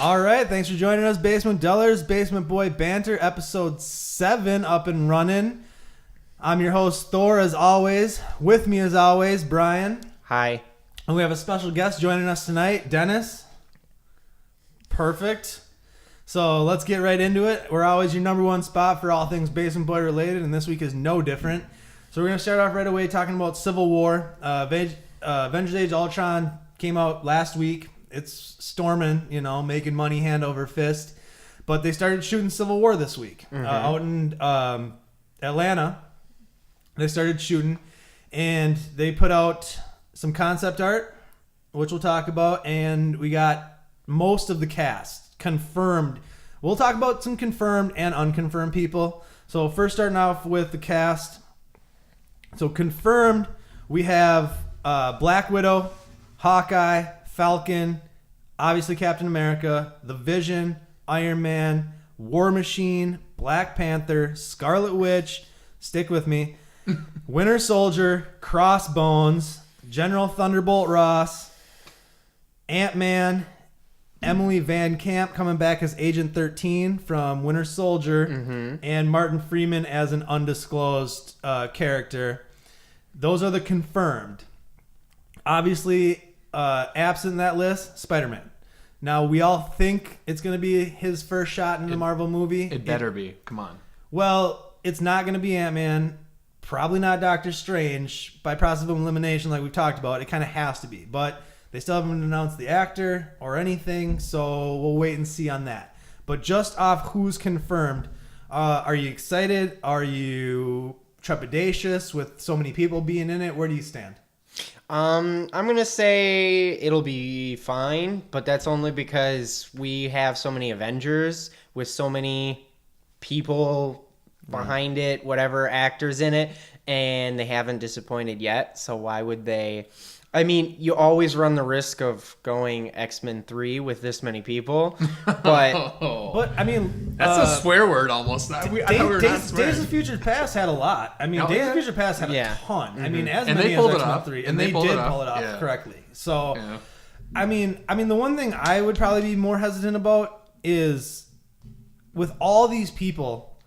All right, thanks for joining us, Basement Dwellers, Basement Boy Banter, episode 7 up and running. I'm your host, Thor, as always. With me, as always, Brian. Hi. And we have a special guest joining us tonight, Dennis. Perfect. So let's get right into it. We're always your number one spot for all things Basement Boy related, and this week is no different. So we're going to start off right away talking about Civil War. Avengers Age of Ultron came out last week. It's storming, making money hand over fist. But they started shooting Civil War this week. Out in Atlanta, they started shooting. And they put out some concept art, which we'll talk about. And we got most of the cast confirmed. We'll talk about some confirmed and unconfirmed people. So first starting off with the cast. So confirmed, we have Black Widow, Hawkeye, Falcon, obviously Captain America, The Vision, Iron Man, War Machine, Black Panther, Scarlet Witch, stick with me, Winter Soldier, Crossbones, General Thunderbolt Ross, Ant-Man, Emily Van Camp coming back as Agent 13 from Winter Soldier, and Martin Freeman as an undisclosed character. Those are the confirmed. Obviously, absent in that list, Spider-Man. Now, we all think it's going to be his first shot in the Marvel movie. It better be. Come on. Well, it's not going to be Ant-Man. Probably not Doctor Strange. By process of elimination, like we've talked about, it kind of has to be. But they still haven't announced the actor or anything, so we'll wait and see on that. But just off who's confirmed, are you excited? Are you trepidatious with so many people being in it? Where do you stand? I'm going to say it'll be fine, but that's only because we have so many Avengers with so many people behind it, whatever, actors in it, and they haven't disappointed yet. So why would they? I mean, you always run the risk of going X-Men 3 with this many people, but I mean, That's a swear word almost. I thought we were not swearing. Days of Future Past had a lot. I mean, Days of Future Past had a ton. I mean, as And many they pulled as it X-Men off. 3, And and they they pulled did it off. pull it off Yeah. correctly. So, Yeah. I mean, the one thing I would probably be more hesitant about is with all these people,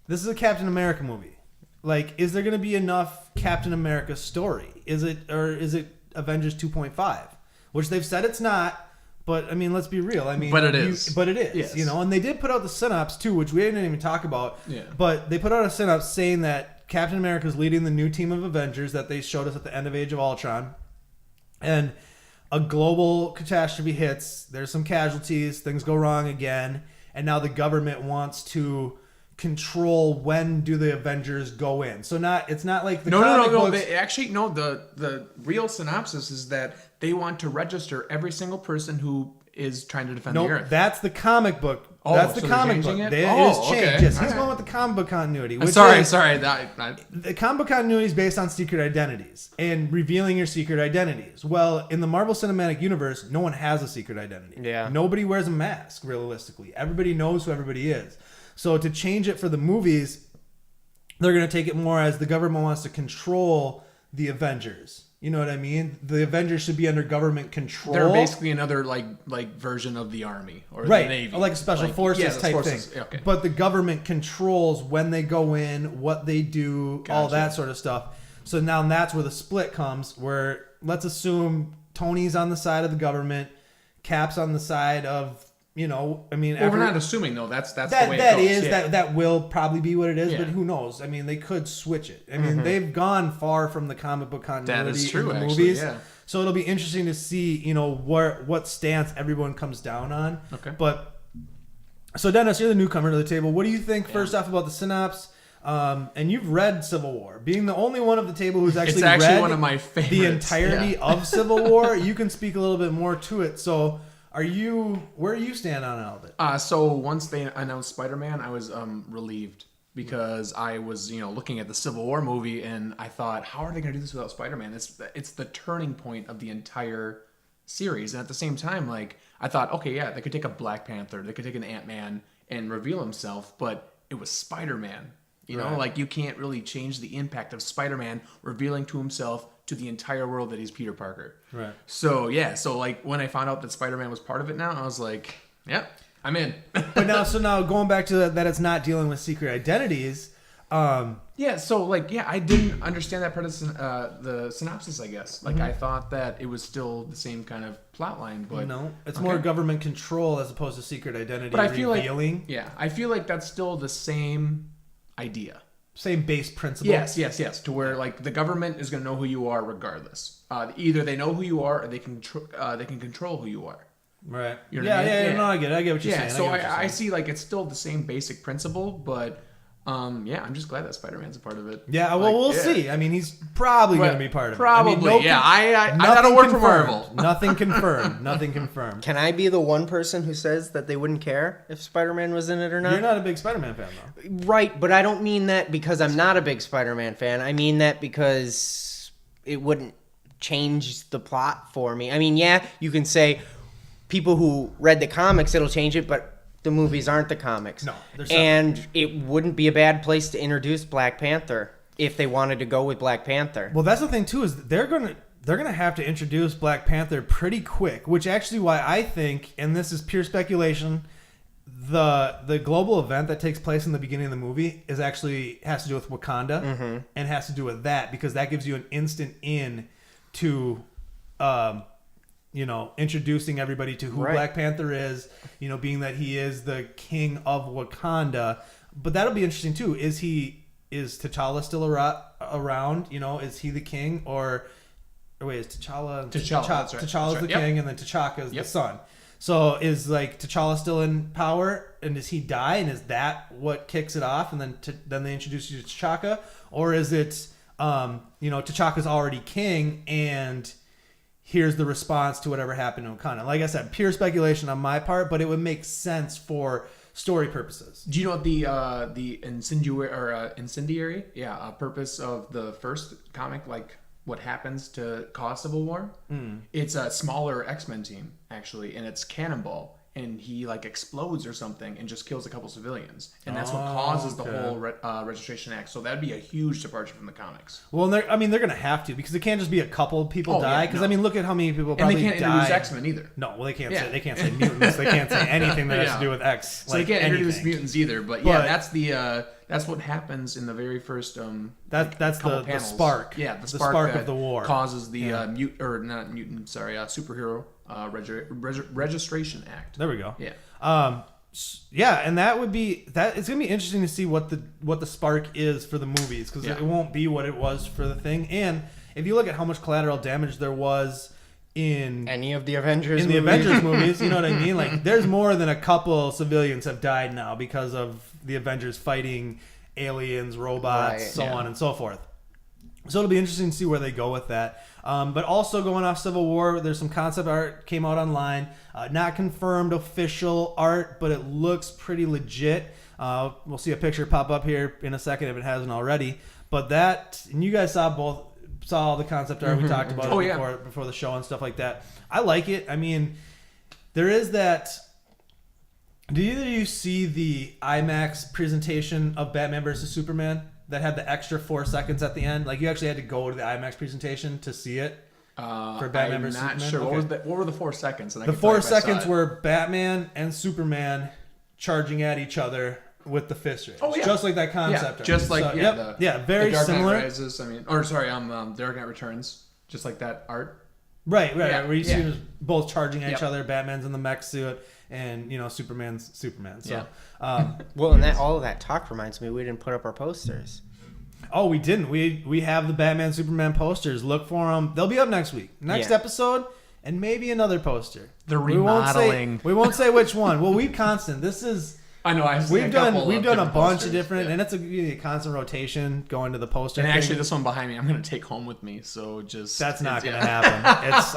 this is a Captain America movie. Like, is there going to be enough Captain America story? Is it Avengers 2.5? Which they've said it's not, but I mean, let's be real. I mean, But it is. But it is, Yes. and they did put out the synopsis too, which we didn't even talk about. Yeah. But they put out a synopsis saying that Captain America is leading the new team of Avengers that they showed us at the end of Age of Ultron, and a global catastrophe hits. There's some casualties. Things go wrong again, and now the government wants to control when do the Avengers go in. So it's not like the comic No. books. They actually the real synopsis is that they want to register every single person who is trying to defend the Nope, Earth. that's the comic book. Oh, That's so the they're comic changing book. it? It Oh, is changed. okay. Yes, he's Alright. going with the comic book continuity. Which Sorry. The comic book continuity is based on secret identities and revealing your secret identities. Well, in the Marvel Cinematic Universe, no one has a secret identity. Yeah. Nobody wears a mask, realistically. Everybody knows who everybody is. So to change it for the movies, they're going to take it more as the government wants to control the Avengers. You know what I mean? The Avengers should be under government control. They're basically another like version of the Army or right, the Navy, like a special forces the type forces. thing. Okay. But the government controls when they go in, what they do, all Gotcha. that sort of stuff. So now that's where the split comes. Where let's assume Tony's on the side of the government, Cap's on the side of Well, we're not assuming though. That's the way that it goes. is Yeah. that will probably be what it is, Yeah. but who knows? I mean, they could switch it. I mean, they've gone far from the comic book continuity That is true, in the actually, movies. yeah. So it'll be interesting to see, what stance everyone comes down on. Okay. But so Dennis, you're the newcomer to the table. What do you think first off about the synopsis? And you've read Civil War, being the only one of the table who's actually read one of my favorites. the entirety of Civil War. You can speak a little bit more to it. So. Where do you stand on all of it? So once they announced Spider-Man, I was relieved because I was looking at the Civil War movie and I thought, how are they going to do this without Spider-Man? It's the turning point of the entire series, and at the same time, like I thought, okay, yeah, they could take a Black Panther, they could take an Ant-Man and reveal himself, but it was Spider-Man. You know, like you can't really change the impact of Spider-Man revealing to himself to the entire world that he's Peter Parker. Right. So yeah, so like when I found out that Spider-Man was part of it now, I was like, yeah, I'm in. But now going back to that, it's not dealing with secret identities. Yeah, so like I didn't understand that part of the synopsis. I guess like I thought that it was still the same kind of plot line, but no, it's more government control as opposed to secret identity. But I feel revealing. I feel like that's still the same idea. Same base principle. Yes. To where like the government is going to know who you are regardless. Either they know who you are, or they can control who you are. Right. You know what I mean? Yeah. No, I get what you're saying. So I see like it's still the same basic principle, but I'm just glad that Spider-Man's a part of it. Yeah, well, we'll see. I mean, he's probably going to be part of it. Probably, I don't work for Marvel. Nothing confirmed. Nothing confirmed. Can I be the one person who says that they wouldn't care if Spider-Man was in it or not? You're not a big Spider-Man fan, though. Right, but I don't mean that because I'm not a big Spider-Man fan. I mean that because it wouldn't change the plot for me. I mean, yeah, you can say people who read the comics, it'll change it, but the movies aren't the comics. No. And it wouldn't be a bad place to introduce Black Panther if they wanted to go with Black Panther. Well, that's the thing, too, is they're gonna have to introduce Black Panther pretty quick, which actually why I think, and this is pure speculation, the global event that takes place in the beginning of the movie has to do with Wakanda and has to do with that because that gives you an instant in to introducing everybody to who Black Panther is, being that he is the king of Wakanda. But that'll be interesting too. Is T'Challa still around? Is he the king or wait, is T'Challa? T'Challa, T'Challa's the king and then T'Chaka's the son. So is like T'Challa still in power and does he die and is that what kicks it off and then they introduce you to T'Chaka? Or is it, T'Chaka's already king and here's the response to whatever happened in Wakanda. Like I said, pure speculation on my part, but it would make sense for story purposes. Do you know what the incendiary purpose of the first comic, like what happens to cause Civil War? It's a smaller X-Men team actually, and it's Cannonball, and he like explodes or something and just kills a couple civilians, and that's what causes the whole Registration Act. So that'd be a huge departure from the comics. Well, they're gonna have to because it can't just be a couple people die. Because look at how many people probably die. And they can't introduce X-Men either. No, well they can't say mutants. They can't say anything that has to do with X. So they can't introduce mutants either. But that's what happens in the very first that's the spark. Yeah, the spark of the war causes the superhero Registration Act. There we go. Yeah. And it's gonna be interesting to see what the spark is for the movies because it won't be what it was for the thing. And if you look at how much collateral damage there was in any of the Avengers movies, you know what I mean? Like there's more than a couple civilians have died now because of the Avengers fighting aliens, robots, on and so forth. So it'll be interesting to see where they go with that. But also going off Civil War, there's some concept art came out online. Not confirmed official art, but it looks pretty legit. We'll see a picture pop up here in a second if it hasn't already. But and you guys saw all the concept art. We talked about it before the show and stuff like that. I like it. I mean, there is that. Did either of you see the IMAX presentation of Batman vs. Superman that had the extra 4 seconds at the end? Like you actually had to go to the IMAX presentation to see it for Batman vs. Superman. I'm not sure. Okay. What were the 4 seconds? And the 4 seconds were Batman and Superman charging at each other with the fist raise. Oh yeah, just like that concept. Yeah, just like very the Dark similar. Knight Rises. Dark Knight Returns. Just like that art. Right. Where you see them both charging at each other. Batman's in the mech suit. And Superman's Superman. So, well, and all of that talk reminds me we didn't put up our posters. Oh, we didn't. We have the Batman Superman posters. Look for them. They'll be up next week, next episode, and maybe another poster. They're remodeling. We won't say which one. Well, we constant. This is. I know. We've done a bunch of different, and it's a constant rotation going to the poster. And actually, this one behind me, I'm going to take home with me. So that's not going to happen.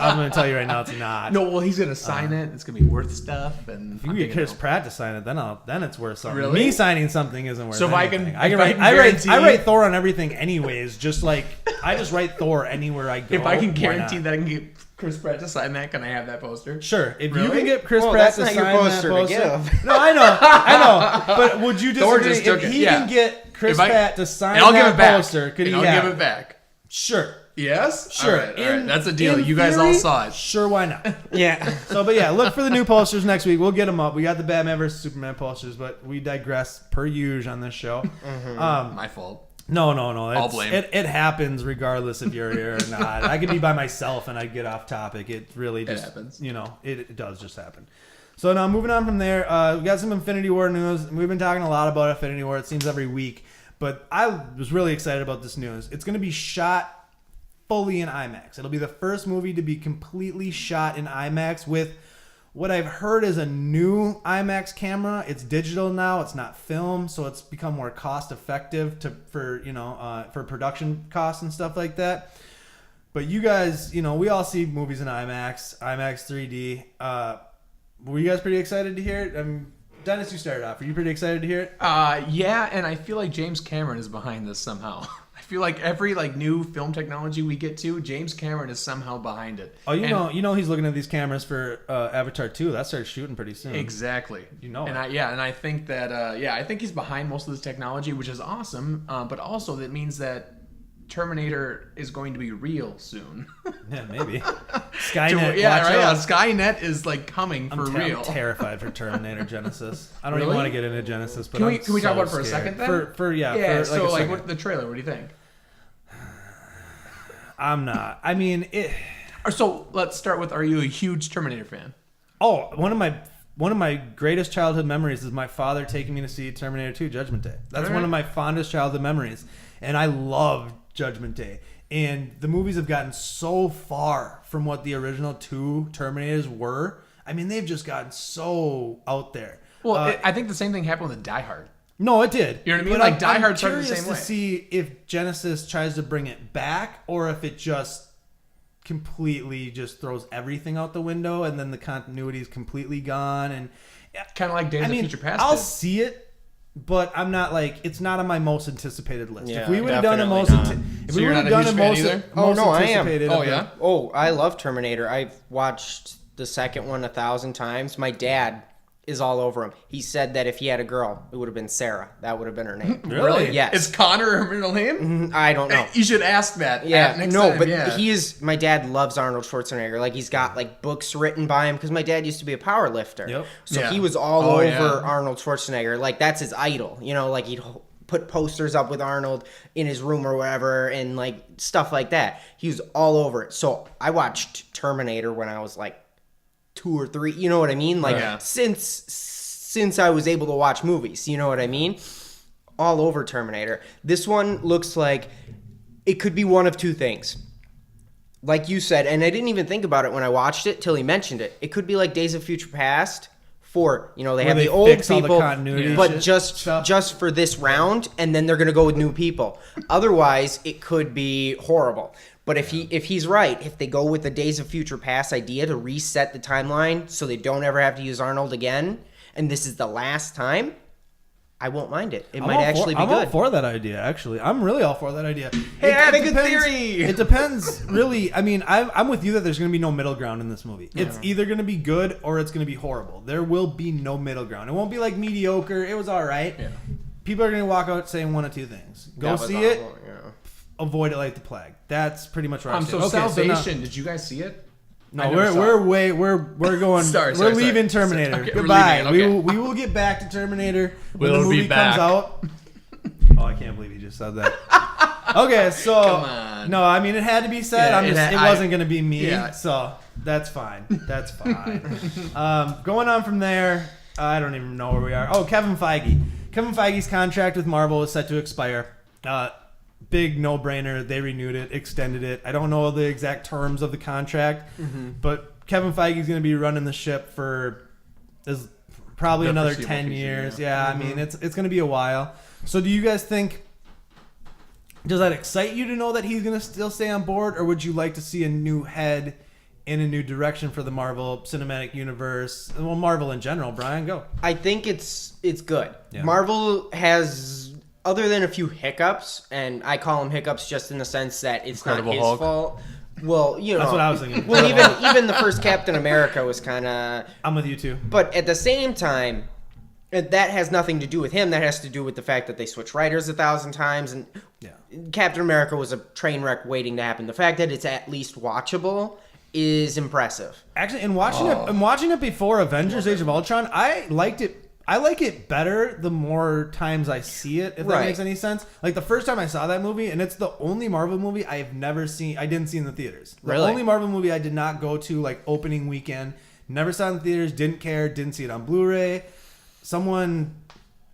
I'm going to tell you right now, it's not. No, well, he's going to sign it. It's going to be worth stuff. And if you get Chris Pratt to sign it, then it's worth something. Really? Me signing something isn't worth. So if anything. I write Thor on everything anyways. Just like I just write Thor anywhere I go. If I can guarantee that I can get Chris Pratt to sign that? Can I have that poster? Sure. If you Really? can get Chris Well, Pratt that's to not sign your poster that to poster. give. No, I know. But would you Thor disagree just took if it, he yeah. can get Chris If I- Pratt to sign And I'll give that it back. poster? Could he I'll have give it back. Sure. Yes? Sure. All right. That's a deal. in You guys all theory, saw it. Sure, why not? Yeah. So, but yeah, look for the new posters next week. We'll get them up. We got the Batman vs Superman posters, but we digress per usual on this show. My fault. No. I'll blame. It happens regardless if you're here or not. I could be by myself and I'd get off topic. It really just happens. It does just happen. So now moving on from there, we got some Infinity War news. We've been talking a lot about Infinity War. It seems every week, but I was really excited about this news. It's going to be shot fully in IMAX. It'll be the first movie to be completely shot in IMAX with what I've heard is a new IMAX camera. It's digital now. It's not film, so it's become more cost effective for production costs and stuff like that. But you guys, we all see movies in IMAX 3D. Were you guys pretty excited to hear it? Dennis, you started off. Are you pretty excited to hear it? Yeah, and I feel like James Cameron is behind this somehow. I feel like every new film technology we get to, James Cameron is somehow behind it. Oh, you know he's looking at these cameras for Avatar 2. That starts shooting pretty soon. Exactly. And I think that I think he's behind most of this technology, which is awesome. But also that means that Terminator is going to be real soon. Yeah, maybe. Skynet. Skynet is coming for real. I'm terrified for Terminator Genesis. I don't Really? even want to get into Genesis, but Can we talk about it for a second then? What the trailer? What do you think? I'm not. I mean, it. So let's start with: are you a huge Terminator fan? Oh, one of my greatest childhood memories is my father taking me to see Terminator 2: Judgment Day. That's one of my fondest childhood memories, and I loved Judgment Day. And the movies have gotten so far from what the original two Terminators were. I mean, they've just gotten so out there. Well, I think the same thing happened with Die Hard. No, it did. You know what I mean? But Like, Die Hard started the curious same way. to see if Genesis tries to bring it back or if it just completely just throws everything out the window and then the continuity is completely gone. And Kind of like Days of Future Past. I'll did. see it, but I'm not it's not on my most anticipated list. Yeah, if we would have done a most, definitely if So we you're would have not a done huge a fan most, either? most Oh, no, I am. anticipated, Oh, of the- yeah? Oh, I love Terminator. I've watched the second one 1,000 times. My dad is all over him. He said that if he had a girl, it would have been Sarah. That would have been her name. Really? Yes. Is Connor her middle name? I don't know. You should ask that. Yeah, next no, time, but yeah. my dad loves Arnold Schwarzenegger. Like, he's got books written by him because my dad used to be a power lifter. Yep. So Yeah. he was all Oh, over yeah. Arnold Schwarzenegger. Like, that's his idol. He'd put posters up with Arnold in his room or whatever and stuff like that. He was all over it. So I watched Terminator when I was 2 or 3. You know what I mean? Yeah. Since I was able to watch movies, you know what I mean? All over Terminator. This one looks like it could be one of two things. Like you said, and I didn't even think about it when I watched it till he mentioned it. It could be like Days of Future Past for, they have they the old fix all the people, continuity but shit just stuff. for this round, and then they're going to go with new people. Otherwise, it could be horrible. But if he's right, if they go with the Days of Future Past idea to reset the timeline so they don't ever have to use Arnold again, and this is the last time, I won't mind it. It might actually be I'm all good. for that idea, actually. I'm really all for that idea. Hey, I have a good depends- theory. It depends, really. I mean, I'm with you that there's going to be no middle ground in this movie. It's either going to be good or it's going to be horrible. There will be no middle ground. It won't be like mediocre. It was all right. Yeah. People are going to walk out saying one of two things. Go That was see it, awful, yeah. avoid it like the plague. That's pretty much what I'm So saying. Salvation, did you guys see it? No, I never saw we're going. Sorry, we're leaving sorry. Terminator. Okay, we're Goodbye. leaving it, okay. We will get back to Terminator when We'll the be movie back. comes out. Oh, I can't believe you just said that. Okay, so Come on. no, I mean it had to be said. Yeah, it wasn't going to be me, Yeah. so that's fine. That's fine. Going on from there, I don't even know where we are. Oh, Kevin Feige. Kevin Feige's contract with Marvel is set to expire. Big no-brainer. They renewed it, extended it. I don't know the exact terms of the contract, but Kevin Feige's going to be running the ship for probably The another foreseeable 10 future, years. yeah. I mean, it's going to be a while. So do you guys think, does that excite you to know that he's going to still stay on board, or would you like to see a new head in a new direction for the Marvel Cinematic Universe? Well, Marvel in general. Brian, go. I think it's good. Yeah. Marvel has, other than a few hiccups, and I call them hiccups just in the sense that it's Incredible not his Hulk. fault. Well, you know, That's what I was thinking. Well, even the first Captain America was kind of. I'm with you too. But at the same time, that has nothing to do with him. That has to do with the fact that they switched writers 1,000 times, and Captain America was a train wreck waiting to happen. The fact that it's at least watchable is impressive. Actually, in watching it before Avengers: Age of Ultron, I liked it. I like it better the more times I see it, if that makes any sense. Like the first time I saw that movie, and it's the only Marvel movie I've never seen. I didn't see in the theaters. The only Marvel movie I did not go to like opening weekend. Never saw it in the theaters. Didn't care. Didn't see it on Blu-ray.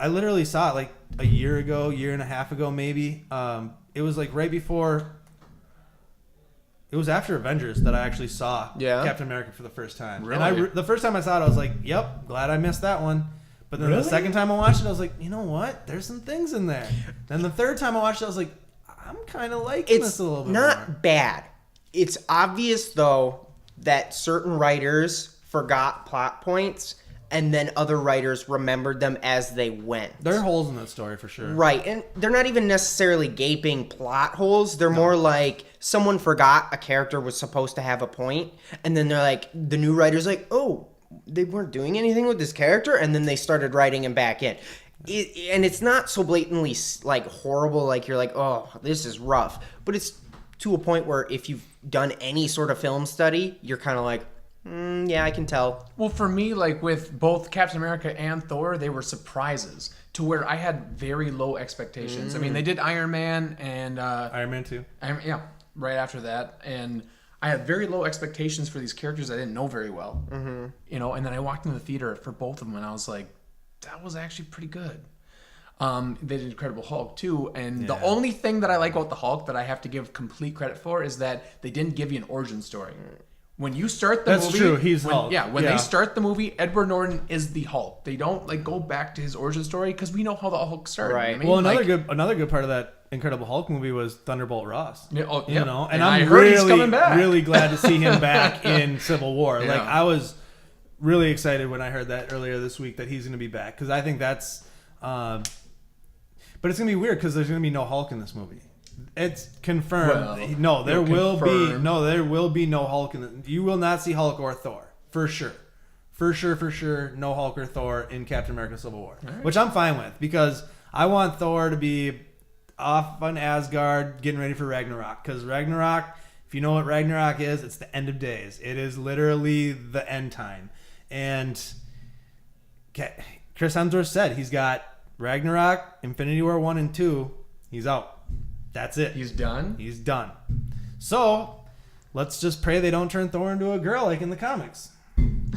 I literally saw it like a year and a half ago, maybe. It was like right before. It was after Avengers that I actually saw Captain America for the first time. Really? And the first time I saw it, I was like, "Yep, glad I missed that one." But then the second time I watched it, I was like, you know what? There's some things in there. Then the third time I watched it, I was like, I'm kind of liking this a little bit more. It's not bad. It's obvious, though, that certain writers forgot plot points, and then other writers remembered them as they went. There are holes in that story, for sure. Right, and they're not even necessarily gaping plot holes. They're more like someone forgot a character was supposed to have a point, and then they're like, the new writer's like, oh, they weren't doing anything with this character, and then they started writing him back in. And it's not so blatantly like horrible, like you're like, oh, this is rough. But it's to a point where if you've done any sort of film study, you're kind of like, yeah, I can tell. Well, for me, like with both Captain America and Thor, they were surprises to where I had very low expectations. I mean, they did Iron Man and Iron Man 2. Right after that, and I had very low expectations for these characters I didn't know very well. You know, and then I walked into the theater for both of them, and I was like, that was actually pretty good. They did Incredible Hulk too, and the only thing that I like about the Hulk that I have to give complete credit for is that they didn't give you an origin story. When you start the movie, that's true. He's Hulk. When they start the movie, Edward Norton is the Hulk. They don't like go back to his origin story because we know how the Hulk started. Right. I mean, Well, another good part of that Incredible Hulk movie was Thunderbolt Ross. You know, and I I'm heard he's coming back. really glad to see him back in Civil War. Yeah. Like I was really excited when I heard that earlier this week that he's going to be back because I think that's. But it's going to be weird because there's going to be no Hulk in this movie. It's confirmed. There will be no Hulk in you will not see Hulk or Thor for sure. For sure, no Hulk or Thor in Captain America: Civil War, which I'm fine with because I want Thor to be off on Asgard getting ready for Ragnarok. Because Ragnarok, if you know what Ragnarok is, it's the end of days. It is literally the end time. And Chris Hemsworth said he's got Ragnarok, Infinity War 1 and 2. He's out. That's it. He's done? He's done. So, let's just pray they don't turn Thor into a girl like in the comics.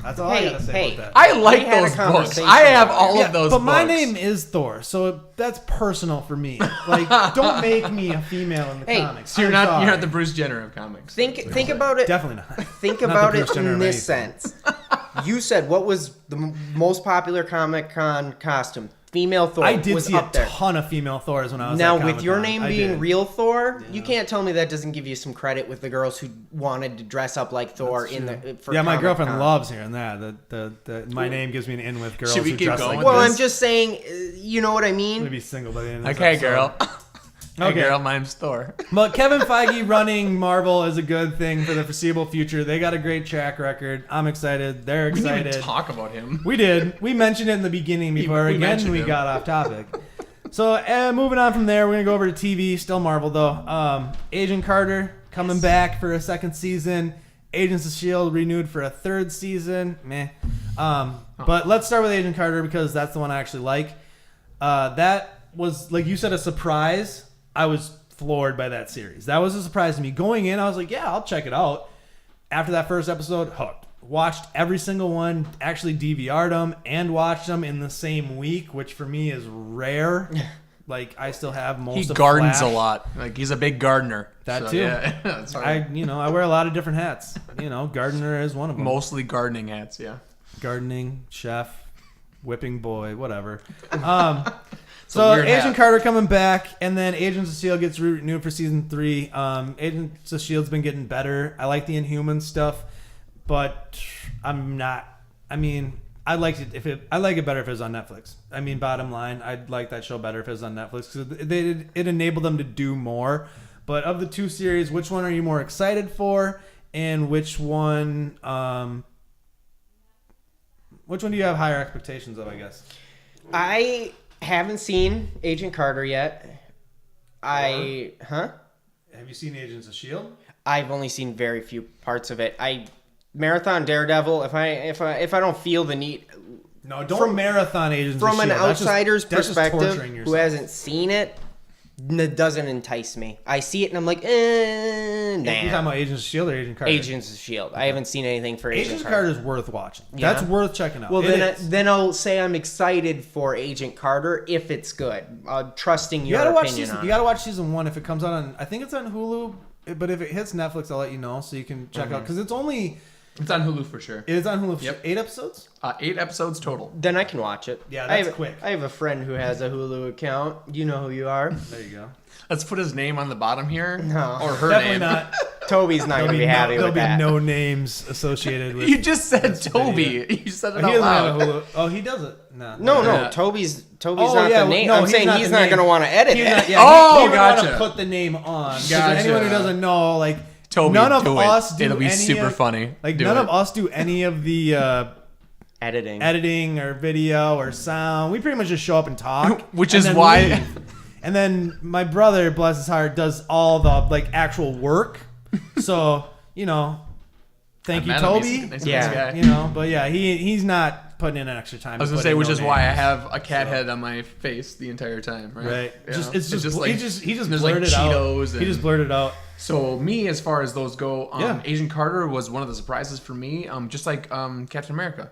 That's all I gotta say about that. I like those books. I have all of those but books. My name is Thor, so that's personal for me. Like, don't make me a female in the comics. So you're not the Bruce Jenner of comics. Think about it. Definitely not. Think about it in this sense. You said what was the most popular Comic-Con costume? Female Thor. I did was see up a ton of female Thors when I was now at with your Comic-Con. name being real Thor. You can't tell me that doesn't give you some credit with the girls who wanted to dress up like Thor for my Comic-Con. girlfriend loves hearing that. My name gives me an in with girls Should we who keep dress going? like Well, this. I'm just saying, you know what I mean. Maybe single by the end of this Okay, episode. girl. Okay. Hey, girl, my name's Thor. But Kevin Feige running Marvel is a good thing for the foreseeable future. They got a great track record. I'm excited. They're We excited. didn't even talk about him. We did. We mentioned it in the beginning before. We Again, mentioned we him. got off topic. So, moving on from there, we're going to go over to TV. Still Marvel, though. Agent Carter coming back for a second season. Agents of S.H.I.E.L.D. renewed for a third season. Meh. But let's start with Agent Carter because that's the one I actually like. That was, like you said, a surprise. I was floored by that series. That was a surprise to me. Going in, I was like, yeah, I'll check it out. After that first episode, hooked. Watched every single one, actually DVR'd them and watched them in the same week, which for me is rare. Like, I still have most He of gardens Flash. a lot. Like, he's a big gardener. That So, too. Yeah, that's hard. I wear a lot of different hats. Gardener is one of them. Mostly gardening hats, yeah. Gardening, chef, whipping boy, whatever. a So weird Agent hat. Carter coming back, and then Agents of S.H.I.E.L.D. gets renewed for season 3. Agents of S.H.I.E.L.D.'s been getting better. I like the Inhuman stuff, but I'm not. I mean, I like it better if it was on Netflix. I mean, bottom line, I'd like that show better if it was on Netflix because it enabled them to do more. But of the two series, which one are you more excited for, and which one do you have higher expectations of? I guess. I haven't seen Agent Carter yet. Have you seen Agents of Shield? I've only seen very few parts of it. I marathon Daredevil. If I don't feel the need. No, don't marathon Agents from of Shield. An outsider's that's just perspective torturing yourself. who hasn't seen it. It doesn't entice me. I see it and I'm like, nah. You're talking about Agents of Shield or Agent Carter? Agents of Shield. I haven't seen anything for Agents Agent of Carter is worth watching. Yeah. That's worth checking out. Well, then I'll say I'm excited for Agent Carter if it's good. Trusting your opinion on it. You gotta watch season 1 if it comes out on. I think it's on Hulu, but if it hits Netflix, I'll let you know so you can check out because it's on Hulu for sure. It is on Hulu. Yep. 8 episodes. 8 episodes total. Then I can watch it. Yeah, that's quick. I have a friend who has a Hulu account. You know who you are. There you go. Let's put his name on the bottom here. No. Or her Definitely name. not. Toby's not going to be happy with that. There'll be no names associated with. You just said Toby. Video. You said it He out doesn't have loud. a Hulu. Oh, he does it. No. No. Yeah. Toby's Oh, not yeah, the name. no, I'm saying he's the not name. going to want to edit He's it. not, yeah, Oh, he would gotcha. want to put the name on. So Gotcha. anyone who doesn't know, like Toby, none of do it. us do It'll be any super of, funny. Like Do none it. of us do any of the Editing or video or sound. We pretty much just show up and talk, Which and is then why- leave. And then my brother, bless his heart, does all the actual work. So thank you, I met him. Toby. He's a nice Yeah. guy. But yeah, he's not putting in extra time. I was gonna say, which is why I have a cat head on my face the entire time, right? Right. Yeah. It's just like he just there's blurted like out. Cheetos He just blurted out. So me, as far as those go, Yeah. Agent Carter was one of the surprises for me. Just like Captain America,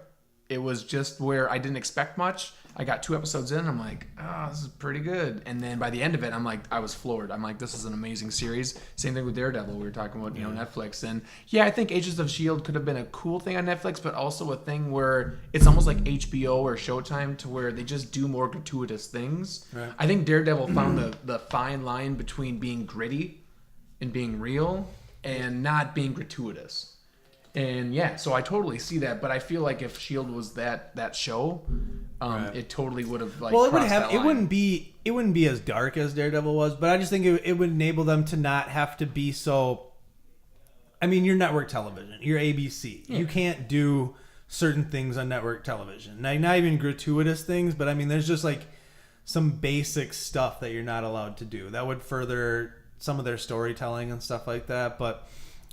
it was just where I didn't expect much. I got 2 episodes in, I'm like, this is pretty good. And then by the end of it, I'm like, I was floored. I'm like, this is an amazing series. Same thing with Daredevil. We were talking about, Netflix. And yeah, I think Agents of S.H.I.E.L.D. could have been a cool thing on Netflix, but also a thing where it's almost like HBO or Showtime to where they just do more gratuitous things. Right. I think Daredevil found the fine line between being gritty and being real and not being gratuitous. And yeah, so I totally see that, but I feel like if S.H.I.E.L.D. was that show, Right. it totally would have like. Well, it would crossed have. that It line. wouldn't be as dark as Daredevil was, but I just think it would enable them to not have to be so. I mean, you're network television. You're ABC. Yeah. You can't do certain things on network television. Not even gratuitous things, but I mean, there's just like some basic stuff that you're not allowed to do that would further some of their storytelling and stuff like that. But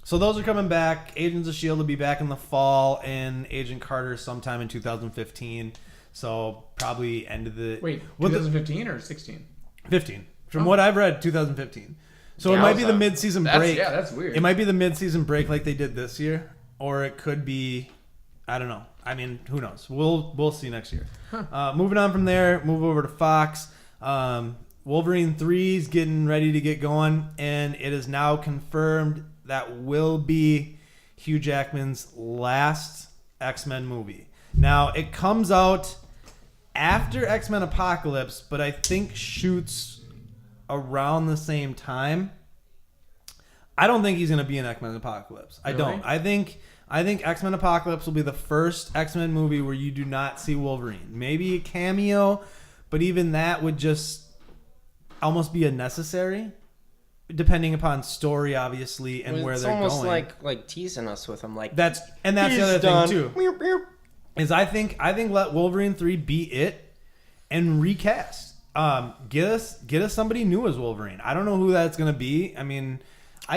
so those are coming back. Agents of S.H.I.E.L.D. will be back in the fall, and Agent Carter sometime in 2015. So probably end of the 2015 or 16? 15. From what I've read, 2015. So it might be the mid-season break. Yeah, that's weird. It might be the mid-season break like they did this year, or it could be, I don't know. I mean, who knows? We'll see next year. Moving on from there, move over to Fox. Wolverine 3 is getting ready to get going, and it is now confirmed that will be Hugh Jackman's last X-Men movie. Now, it comes out after X-Men Apocalypse, but I think shoots around the same time. I don't think he's going to be in X-Men Apocalypse. I Really? don't. I think X-Men Apocalypse will be the first X-Men movie where you do not see Wolverine. Maybe a cameo, but even that would just almost be unnecessary, depending upon story, obviously, and where they're going. It's almost like teasing us with him. Like That's the other done. thing too. Is I think let Wolverine 3 be it and recast. Get us somebody new as Wolverine. I don't know who that's gonna be. I mean,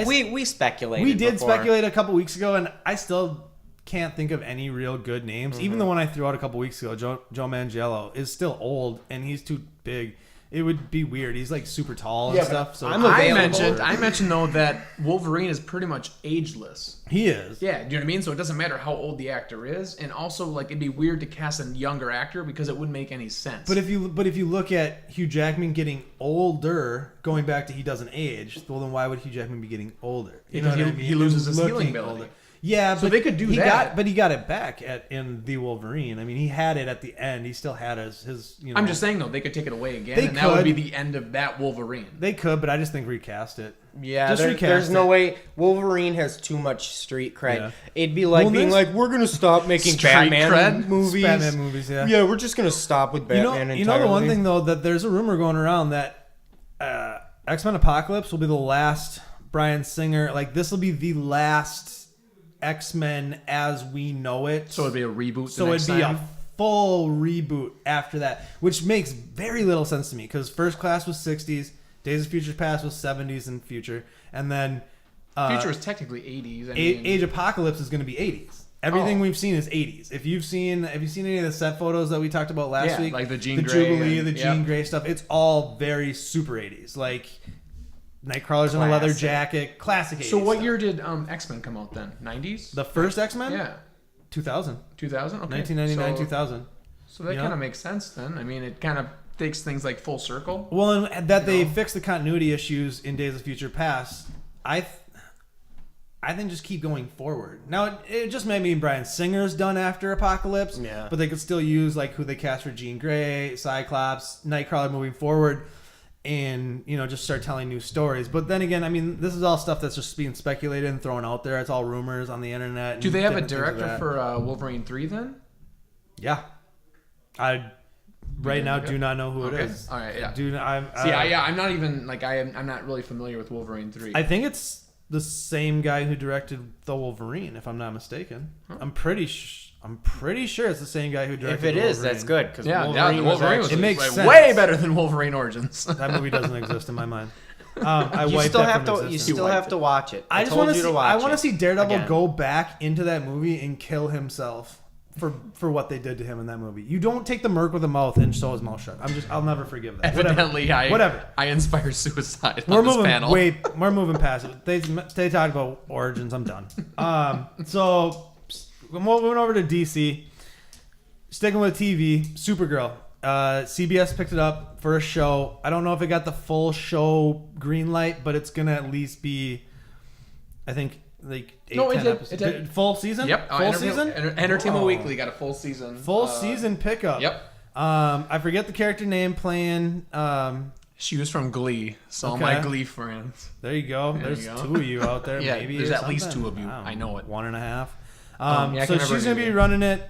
we speculated. we did before. speculate a couple weeks ago, and I still can't think of any real good names. Mm-hmm. Even the one I threw out a couple weeks ago, Joe Manganiello, is still old and he's too big. It would be weird. He's like super tall and Yeah, stuff. So I'm I available. mentioned though that Wolverine is pretty much ageless. he is. Yeah, do you know what I mean? So it doesn't matter how old the actor is, and also like it'd be weird to cast a younger actor because it wouldn't make any sense. But if you look at Hugh Jackman getting older, going back to he doesn't age, well then why would Hugh Jackman be getting older? You know Because what I mean? he loses his Looking healing ability. older. Yeah, So but they could do he that. But he got it back in the Wolverine. I mean, he had it at the end. He still had his. I'm just saying though, they could take it away again, They and that would be could. the end of that Wolverine. They could, but I just think recast it. Yeah, Just recast there's no it. way. Wolverine has too much street cred. Yeah. It'd be like Well, being there's- like, we're gonna stop making Street Batman cred? movies. Batman movies, yeah. Yeah, we're just gonna stop with Batman. You know the one entirely. thing though that there's a rumor going around that X-Men Apocalypse will be the last Bryan Singer. Like, this will be the last X-Men as we know it. So it'd be a reboot. So it'd be a full reboot after that, which makes very little sense to me because First Class was 60s, Days of Future Past was 70s and future, and then Future is technically 80s. Age Apocalypse is going to be 80s. Everything we've seen is 80s. Have you seen any of the set photos that we talked about last week? Like the Jean the Grey Jubilee, the Jean Grey stuff. It's all very super 80s. Like Nightcrawler's in a leather jacket, classic 80s. So what stuff. year did X-Men come out then? 90s? The first X-Men? Yeah. 2000. 2000? Okay. 1999, 2000. So that kind of makes sense then. I mean, it kind of takes things like full circle. Well, and that they fixed the continuity issues in Days of Future Past. I think just keep going forward. Now, it just may mean Bryan Singer's done after Apocalypse, but they could still use like who they cast for Jean Grey, Cyclops, Nightcrawler moving forward, and just start telling new stories. But then again, I mean, this is all stuff that's just being speculated and thrown out there. It's all rumors on the internet. Do they have a director for Wolverine 3 then? Yeah, I right now do not know who it is. All right, yeah. I'm not even like I'm not really familiar with Wolverine 3. I think it's the same guy who directed The Wolverine, if I'm not mistaken. Huh. I'm pretty sure it's the same guy who directed. If it is, Wolverine. that's good because Wolverine was it makes sense. Way better than Wolverine Origins. That movie doesn't exist in my mind. You still have to watch it. I just want to see Daredevil go back into that movie and kill himself for what they did to him in that movie. You don't take the merc with a mouth and sew his mouth shut. I'll never forgive that. Evidently, whatever. I inspire suicide we're on this moving, panel. We're moving past it. They talked about Origins. I'm done. So we're moving over to DC. Sticking with TV, Supergirl. CBS picked it up for a show. I don't know if it got the full show green light, but it's gonna at least be, I think, like 8-10 episodes. It did. Full season? Yep. Full season? Entertainment Weekly got a full season. Full season pickup. Yep. I forget the character name playing. She was from Glee, so all my Glee friends. There you go. There's two of you out there, maybe. There's at least two of you. I know it. 1.5. So she's going to be running it.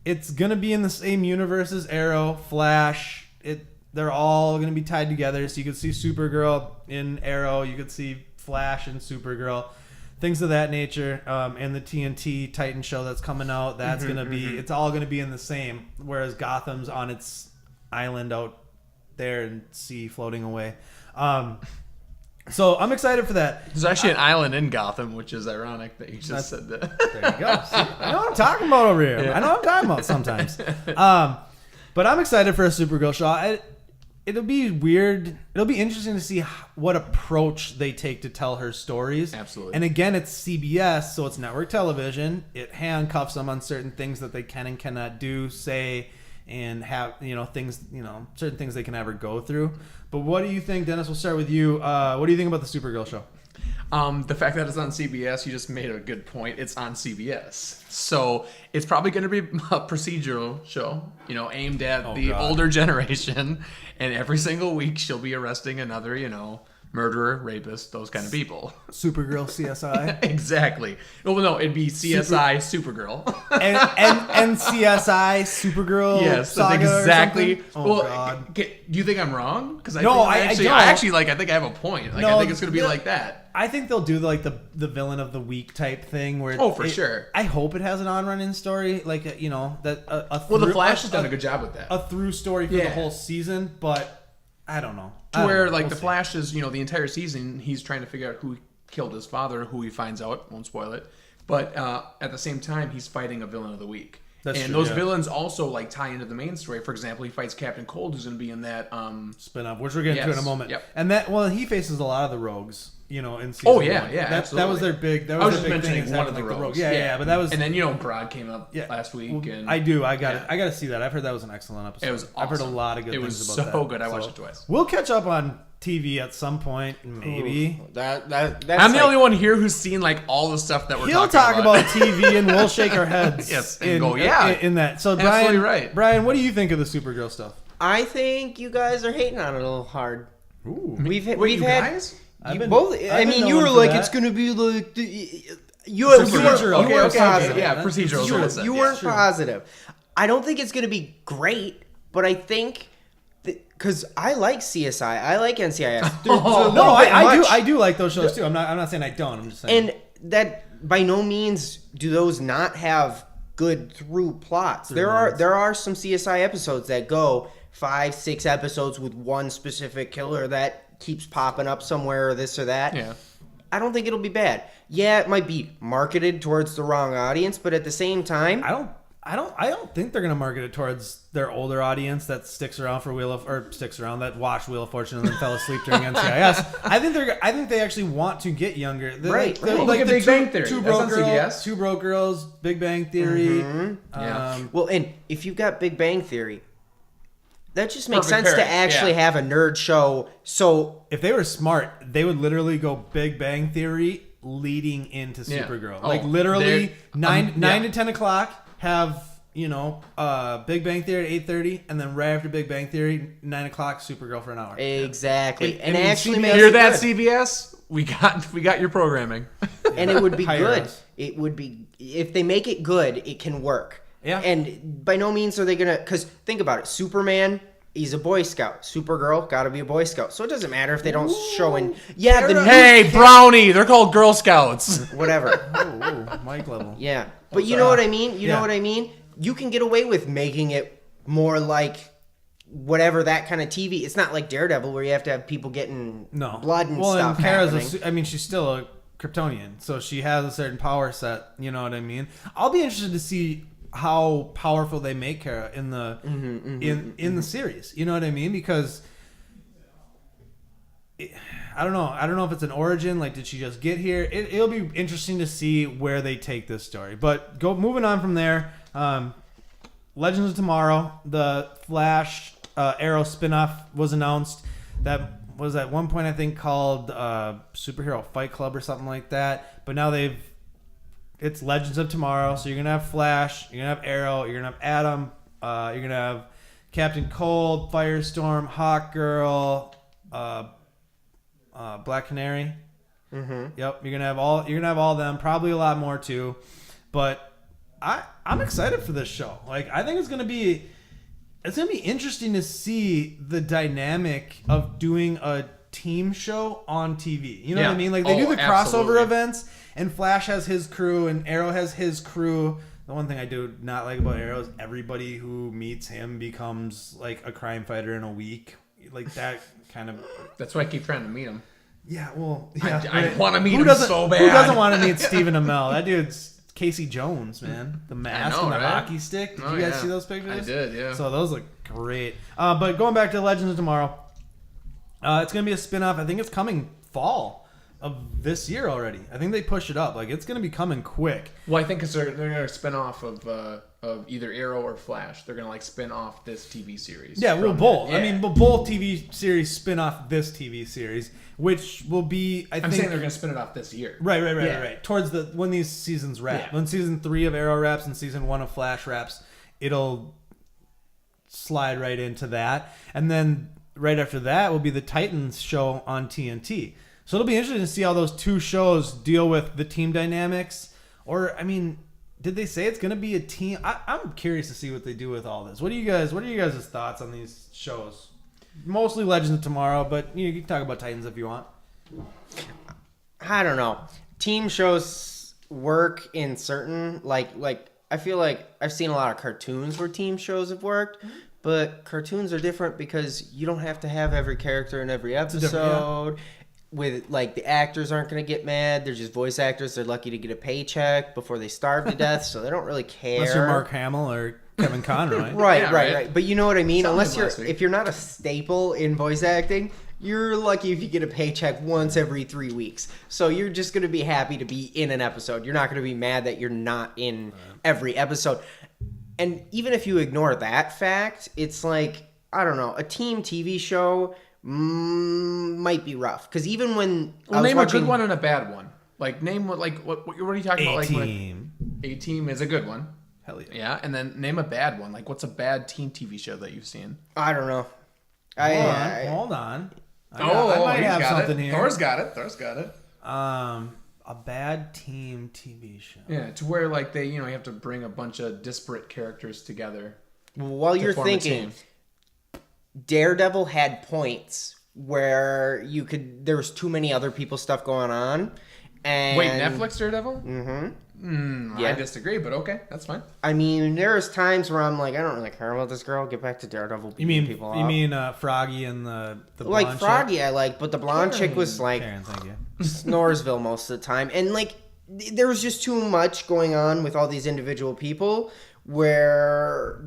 It's going to be in the same universe as Arrow, Flash. They're all going to be tied together. So you could see Supergirl in Arrow. You could see Flash in Supergirl. Things of that nature. And the TNT Titan show that's coming out, that's going to be... It's all going to be in the same. Whereas Gotham's on its island out there and sea floating away. So I'm excited for that. There's actually an island in Gotham, which is ironic that you just said that. There you go. See, I know what I'm talking about over here. Yeah. I know what I'm talking about sometimes. But I'm excited for a Supergirl show. It'll be weird. It'll be interesting to see what approach they take to tell her stories. Absolutely. And again, it's CBS, so it's network television. It handcuffs them on certain things that they can and cannot do, say, and have things, certain things they can ever go through. But what do you think, Dennis? We'll start with you. What do you think about the Supergirl show? The fact that it's on CBS, you just made a good point. It's on CBS, so it's probably going to be a procedural show, aimed at the older generation. And every single week, she'll be arresting another, murderer, rapist, those kind of people. Supergirl CSI. Exactly. Well, no, it'd be CSI Supergirl. and CSI Supergirl. Yes, Saga that's exactly. God. Do you think I'm wrong? Because I don't. I think I have a point. I think it's going to be like that. I think they'll do like the villain of the week type thing where. For sure. I hope it has an on-running story, like the Flash has done a good job with that. A through story for the whole season, but. I don't know. The Flash is, the entire season, he's trying to figure out who killed his father, who he finds out, won't spoil it. But at the same time, he's fighting a villain of the week. Those villains also tie into the main story. For example, he fights Captain Cold, who's going to be in that spin-off, which we're getting to in a moment. Yep. And he faces a lot of the rogues, in season one. Absolutely. That was their big. I was just mentioning one of the rogues. Yeah, but that was. And then Broad came up last week. And I do. I got to see that. I've heard that was an excellent episode. It was awesome. I've heard a lot of good things about that. It was so good. I watched it twice. We'll catch up on TV at some point, maybe. That's I'm the only one here who's seen all the stuff that we're talking about. He'll talk about TV and we'll shake our heads. Yes, and go, yeah. In that. So, Brian, absolutely right. Brian, what do you think of the Supergirl stuff? I think you guys are hating on it a little hard. Ooh. We've had guys? You were like, it's going to be like you weren't positive. Yeah, procedural. You weren't positive. I don't think it's going to be great, but I think Because I like CSI, I like NCIS. No, I do like those shows too. I'm not saying I don't. I'm just saying. And that by no means do those not have good through plots. There are some CSI episodes that go 5-6 episodes with one specific killer that keeps popping up somewhere or this or that. Yeah. I don't think it'll be bad. Yeah, it might be marketed towards the wrong audience, but at the same time, I don't think they're gonna market it towards their older audience that sticks around for that watched Wheel of Fortune and then fell asleep during NCIS. I think they actually want to get younger. Right. Look at Big Bang Theory. Two Broke Girls, Big Bang Theory. Yeah. well, and if you've got Big Bang Theory, that just makes Perfect sense to pairing, actually have a nerd show. So if they were smart, they would literally go Big Bang Theory leading into Supergirl. Oh, Like literally nine yeah. to 10 o'clock. Have Big Bang Theory at 8:30, and then right after Big Bang Theory, 9 o'clock, Supergirl for an hour. exactly, and I mean, actually CBS makes Hear it that, good. CBS? We got your programming. And it would be Hire good. us. It would be if they make it good, it can work. Yeah. And by no means are they gonna. Because think about it, Superman. He's a Boy Scout. Supergirl, gotta be a Boy Scout. So it doesn't matter if they don't show in. Yeah, the new Hey, Brownie! They're called Girl Scouts. whatever. Ooh, mic level. Yeah, but you know what I mean. You Yeah. know what I mean. You can get away with making it more like whatever that kind of TV. It's not like Daredevil where you have to have people getting blood and stuff and Kara's happening. she's still a Kryptonian, so she has a certain power set. You know what I mean? I'll be interested to see how powerful they make Kara in the in the series. You know what I mean? Because I don't know. I don't know if it's an origin. Like, did she just get here? It'll be interesting to see where they take this story. But moving on from there. Legends of Tomorrow, the Flash Arrow spinoff was announced. That was at one point I think called Superhero Fight Club or something like that. But now it's Legends of Tomorrow. So you're gonna have Flash, you're gonna have Arrow, you're gonna have Atom, you're gonna have Captain Cold, Firestorm, Hawkgirl, Black Canary. Mm-hmm. Yep, you're gonna have all of them. Probably a lot more too, but I'm excited for this show. Like, I think it's gonna be interesting to see the dynamic of doing a team show on TV. You know what I mean? Like, they do the crossover absolutely. events, and Flash has his crew, and Arrow has his crew. The one thing I do not like about Arrow is everybody who meets him becomes like a crime fighter in a week. Like that kind of. That's why I keep trying to meet him. Yeah, well, yeah, I want to meet who him doesn't so bad. Who doesn't want to meet Stephen Amell? That dude's Casey Jones, man. The mask know, and the right? hockey stick. Did Oh, you guys yeah. see those pictures? I did, yeah. So those look great. But going back to Legends of Tomorrow, it's going to be a spin-off. I think it's coming fall of this year already. I think they pushed it up. Like, it's going to be coming quick. Well, I think because they're going to spin off of either Arrow or Flash. They're going to like spin off this TV series. Yeah, well, from both. that. I mean, both TV series spin off this TV series, which will be, I'm saying they're going to spin it off this year. Right. Towards when these seasons wrap. Yeah. When season 3 of Arrow wraps and season 1 of Flash wraps, it'll slide right into that. And then right after that will be the Titans show on TNT. So it'll be interesting to see how those two shows deal with the team dynamics. Or, I mean, did they say it's going to be a team? I'm curious to see what they do with all this. What are you guys' thoughts on these shows? Mostly Legends of Tomorrow, but you can talk about Titans if you want. I don't know. Team shows work in certain like I feel like I've seen a lot of cartoons where team shows have worked, but cartoons are different because you don't have to have every character in every episode. With like the actors aren't going to get mad. They're just voice actors. They're lucky to get a paycheck before they starve to death, so they don't really care. Unless you're Mark Hamill or Kevin Conroy. Right. But you know what I mean? Something Unless if you're not a staple in voice acting, you're lucky if you get a paycheck once every 3 weeks. So you're just going to be happy to be in an episode. You're not going to be mad that you're not in every episode. And even if you ignore that fact, it's like, I don't know, a team TV show might be rough. Because even when I was name watching, a good one and a bad one. Like, name what are you talking about? A-Team. Like, A-Team is a good one. Hell yeah. Yeah, and then name a bad one. Like, what's a bad teen TV show that you've seen? I don't know. Hold on. I might he's have got something it. here. Thor's got it. A bad team TV show. Yeah, to where like they, you have to bring a bunch of disparate characters together. While to you're form a thinking, team. Daredevil had points where there was too many other people's stuff going on. And Wait, Netflix Daredevil? Yeah. I disagree, but okay, that's fine. I mean, there's times where I'm like, I don't really care about this girl. Get back to Daredevil. You mean people you up. mean Froggy and the Like blonde Froggy, chick? I like, but the blonde chick was like Karen, thank you. Snoresville most of the time, and like there was just too much going on with all these individual people where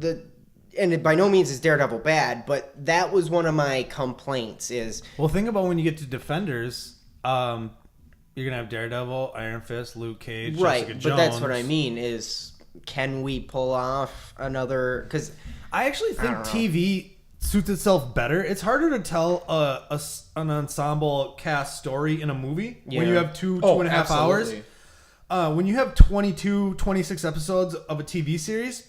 and by no means is Daredevil bad, but that was one of my complaints is... Well, think about when you get to Defenders, you're going to have Daredevil, Iron Fist, Luke Cage, Right, Jessica Jones. but that's what I mean is, can we pull off another... Because I actually think TV suits itself better. It's harder to tell an ensemble cast story in a movie when you have two and a half absolutely. hours. When you have 22, 26 episodes of a TV series...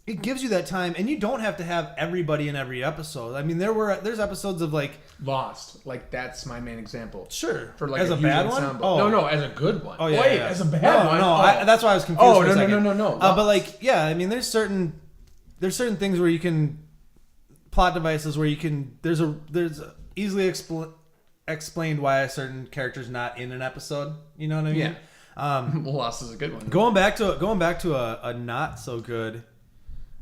It gives you that time, and you don't have to have everybody in every episode. I mean, there's episodes of like Lost. Like that's my main example. Sure, For like as a huge bad one. ensemble. Oh No, as a good one. Oh yeah, Wait, yeah. as a bad one. No, Oh. that's why I was confused. Oh, for a no, second. no. But like, yeah, I mean, there's certain things where you can plot devices where you can there's easily explained why a certain character's not in an episode. You know what I mean? Yeah. Lost is a good one. Going back to a not so good.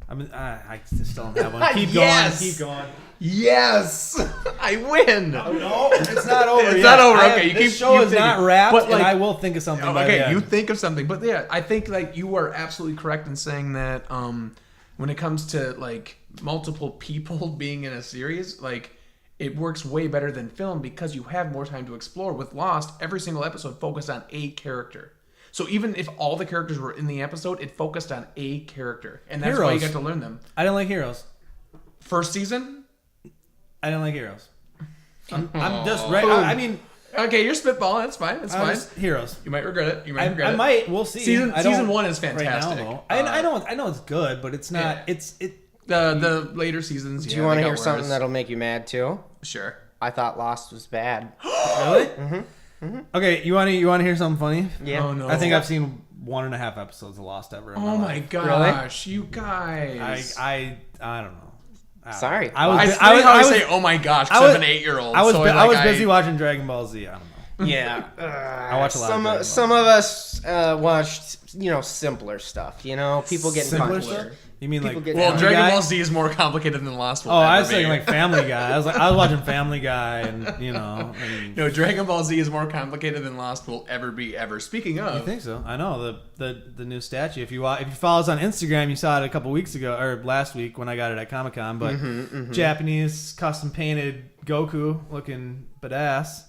I mean, I still don't have one. Keep Yes! going. Keep going. Yes, I win. No, it's not over. It's yet. not over. I Okay, have, you this keep. show you is think not it. wrapped, But, like, and I will think of something. by the Okay, end. you think of something, but yeah, I think like you are absolutely correct in saying that when it comes to like multiple people being in a series, like it works way better than film because you have more time to explore. With Lost, every single episode focused on a character. So even if all the characters were in the episode, it focused on a character, and that's why you Heroes. get to learn them. I didn't like Heroes. First season. I didn't like Heroes. I'm just right. I mean, Okay, you're spitballing. That's fine. That's fine. Heroes. You might regret it. You might I regret it. might. We'll see. Season I don't- one is right fantastic. now, though. I know it's good, but it's not. Yeah. The later seasons. Do you want to hear something that'll make you mad too? Sure. I thought Lost was bad. Really? Okay, you want to hear something funny? Yeah. Oh no. I think I've seen 1.5 episodes of Lost ever. In Oh my life. gosh, you guys! I don't know. Sorry. It's funny how I say "oh my gosh" because I'm an 8-year-old. I was so I was busy watching Dragon Ball Z. I don't know. Yeah. I watch a lot of Dragon Ball. Some of us watched, simpler stuff. People getting Simpler punched. stuff? You mean People like get- Well, Family Dragon Guy? Ball Z is more complicated than Lost will Oh, I ever was saying be. like Family Guy. I was watching Family Guy, and and No, Dragon Ball Z is more complicated than Lost will ever be ever. Speaking I of, think so. I know the new statue. If you follow us on Instagram, you saw it a couple weeks ago or last week when I got it at Comic-Con. But Japanese custom painted Goku looking badass.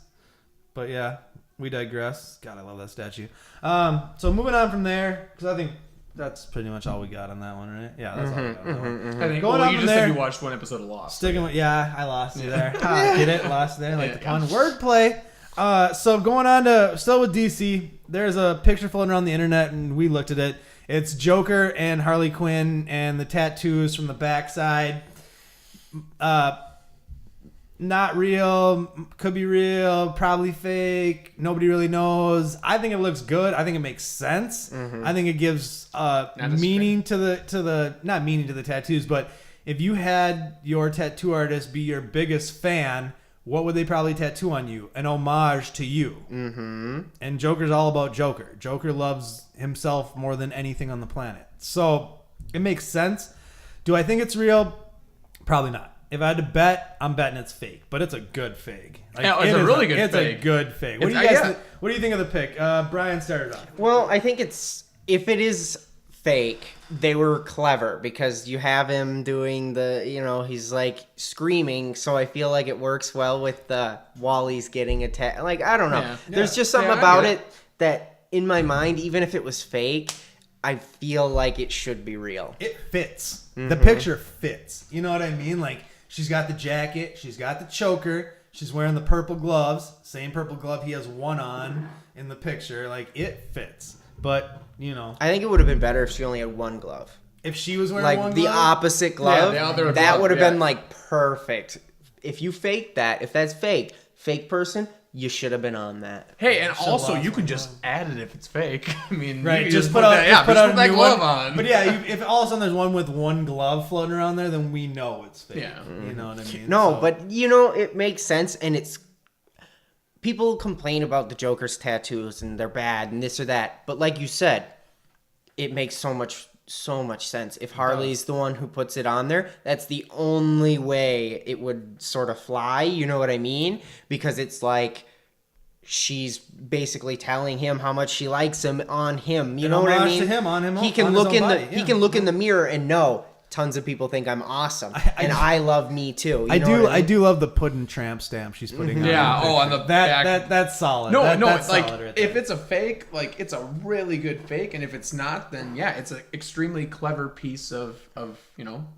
But yeah, we digress. God, I love that statue. So moving on from there, because I think that's pretty much all we got on that one, right? Yeah, that's all we got on that one. I think, Going on you from just there- said you watched one episode of Lost. Sticking with I lost you there. Get it? Lost there. Like the Yeah. pun. Wordplay. So going on to still with DC, there's a picture floating around the internet, and we looked at it. It's Joker and Harley Quinn, and the tattoos from the backside. Not real, could be real, probably fake. Nobody really knows. I think it looks good. I think it makes sense. I think it gives meaning to the not meaning to the tattoos, but if you had your tattoo artist be your biggest fan, what would they probably tattoo on you? An homage to you. Mm-hmm. And Joker's all about Joker. Joker loves himself more than anything on the planet. So it makes sense. Do I think it's real? Probably not. If I had to bet, I'm betting it's fake, but it's a good fake. Yeah, it's a really good fake. It's a good fake. What do you It's- guys? yeah. What do you think of the pick? Brian started off. Well, I think if it is fake, they were clever because you have him doing he's like screaming, so I feel like it works well with the Wally's getting attacked. Like, I don't know. Yeah. There's just something Yeah, I about get it that in my mind, even if it was fake, I feel like it should be real. It fits. The picture fits. You know what I mean? Like, she's got the jacket, she's got the choker, she's wearing the purple gloves, same purple glove he has one on in the picture. Like, it fits. But, I think it would have been better if she only had one glove. if she was wearing Like one the glove, opposite glove, the other that glove, would have yeah. been like perfect. If you fake that, if that's fake person, you should have been on that. Hey, and Still also lost you can one just add it if it's fake. I mean, Right, you can just put out, that, just put out that a new glove one. on. But yeah, if all of a sudden there's one with one glove floating around there, then we know it's fake. Yeah. You know what I mean? No, So- but it makes sense, and it's people complain about the Joker's tattoos and they're bad and this or that, but like you said, it makes so much sense. If Harley's the one who puts it on there, that's the only way it would sort of fly. You know what I mean? Because it's like she's basically telling him how much she likes him on him. You An know what I homage mean? to him on him. He can on his look own in body. the he can look in the mirror and know tons of people think I'm awesome, and I love me too. I do love the puddin' tramp stamp she's putting on. Yeah. the Oh, on the picture. back. That's solid. No, That's like solid right if there. it's a fake, like it's a really good fake, and if it's not, then yeah, it's an extremely clever piece of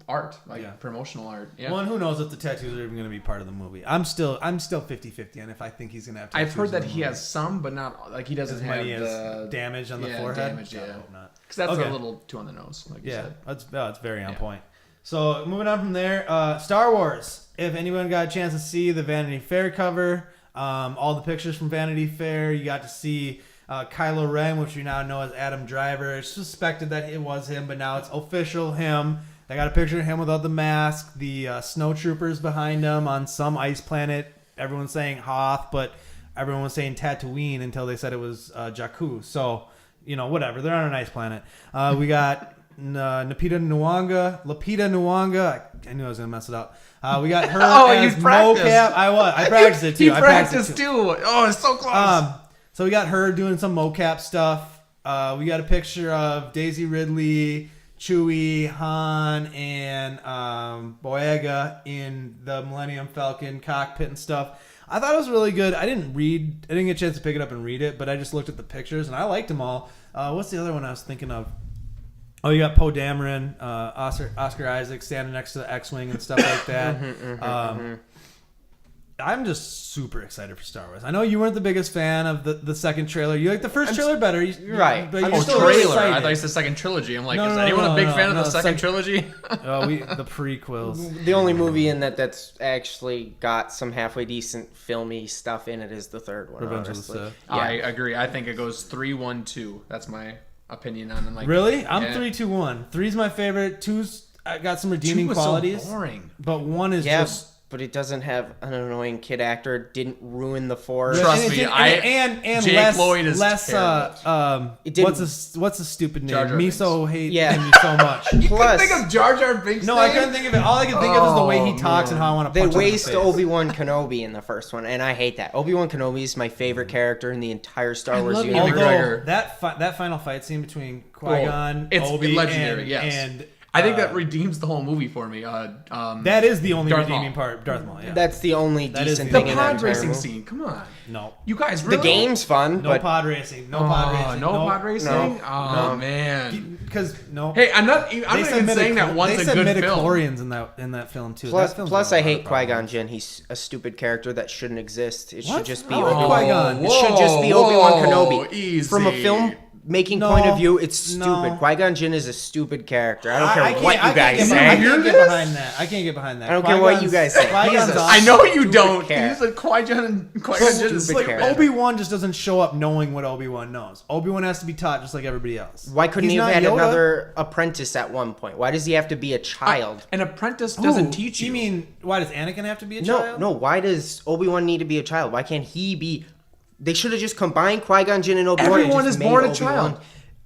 art, like Yeah. promotional art. Yeah. Well, and who knows if the tattoos are even going to be part of the movie. I'm still 50-50 on if I think he's going to have tattoos. I've heard in that the he movie. has some, but not like he doesn't as have many as the damage on the yeah, forehead. damage, I yeah. hope not. because that's Okay. a little too on the nose, like you Yeah, said. it's very on Yeah. point. So moving on from there, Star Wars. If anyone got a chance to see the Vanity Fair cover, all the pictures from Vanity Fair, you got to see Kylo Ren, which we now know as Adam Driver. It's suspected that it was him, but now it's official him. They got a picture of him without the mask. The snowtroopers behind him on some ice planet. Everyone's saying Hoth, but everyone was saying Tatooine until they said it was Jakku. So, whatever. They're on an ice planet. We got Lupita Nyong'o. I knew I was going to mess it up. We got her as you practiced. mocap. I practiced it too. He I practiced too. Oh, it's so close. So we got her doing some mocap stuff. We got a picture of Daisy Ridley, Chewie, Han, and Boyega in the Millennium Falcon cockpit and stuff. I thought it was really good. I didn't get a chance to pick it up and read it, but I just looked at the pictures and I liked them all. What's the other one I was thinking of? Oh, you got Poe Dameron, Oscar Isaac standing next to the X-Wing and stuff like that. I'm just super excited for Star Wars. I know you weren't the biggest fan of the second trailer. You like the first trailer better. Right. But I'm you're Oh, still really trailer. I excited. thought you said second trilogy. I'm like, No, is no, anyone no, a big no, fan of no, the second trilogy? The prequels. The only movie in that's actually got some halfway decent filmy stuff in it is the third one. Revenge of the honestly. Sith. Yeah. I agree. I think it goes 3-1-2. That's my opinion on it. Like, Really? I'm yeah. 3-2-1. 3's my favorite. 2's got some redeeming 2 was qualities. so boring. But 1 is Yeah, just. but it doesn't have an annoying kid actor. Didn't ruin the Force. Trust and me, it didn't- and Jake less, Lloyd is less. terrible. It didn't- What's the stupid name? Jar Jar Miso hate Yeah. him so much. Plus, Think of Jar Jar Binks. No, I couldn't think of it. All I can think of is the way he talks and how I want to they punch him in the waste face. Obi-Wan Kenobi in the first one, and I hate that. Obi-Wan Kenobi is my favorite character in the entire Star Wars love universe. Ewan Although McGregor. that final fight scene between Qui-Gon, it's Obi, legendary. and, Yes, and I think that redeems the whole movie for me. that is the only Darth redeeming Maul. part. Darth Maul. Yeah. That's the only That is decent the thing the in that pod entire racing movie. scene. Come on, no. you guys. The Really? game's fun, No but pod racing. No pod racing. No pod racing. no, Oh no. man. Because no. Hey, I'm not They even said saying that one's they a said good film. midichlorians in that film too. That film's plus got a I lot hate of problems. Qui-Gon Jinn. He's a stupid character that shouldn't exist. It What? should just be I like Obi-Wan. Qui-Gon. It should just be Obi-Wan Kenobi. Easy. From a film making No, point of view, it's stupid. no. Qui-Gon Jinn is a stupid character. I don't care can't- what you I guys can't say. get- I Hear can't get this? behind that. I can't get behind that. I don't care what you guys say. Qui-Gon's He's a- awesome. I know you Stupid don't. cat. He's like Qui-Gon and Qui-Gon Jinn is Stupid like cat. Obi-Wan just doesn't show up knowing what Obi-Wan knows. Obi-Wan has to be taught just like everybody else. Why couldn't He's he have not had Yoda. another apprentice at one point? Why does he have to be a child? An apprentice Who? doesn't teach you. You mean why does Anakin have to be a No, child? no. Why does Obi-Wan need to be a child? Why can't he be? They should have just combined Qui-Gon Jinn and Obi-Wan. and Everyone just is made born a Obi-Wan. child.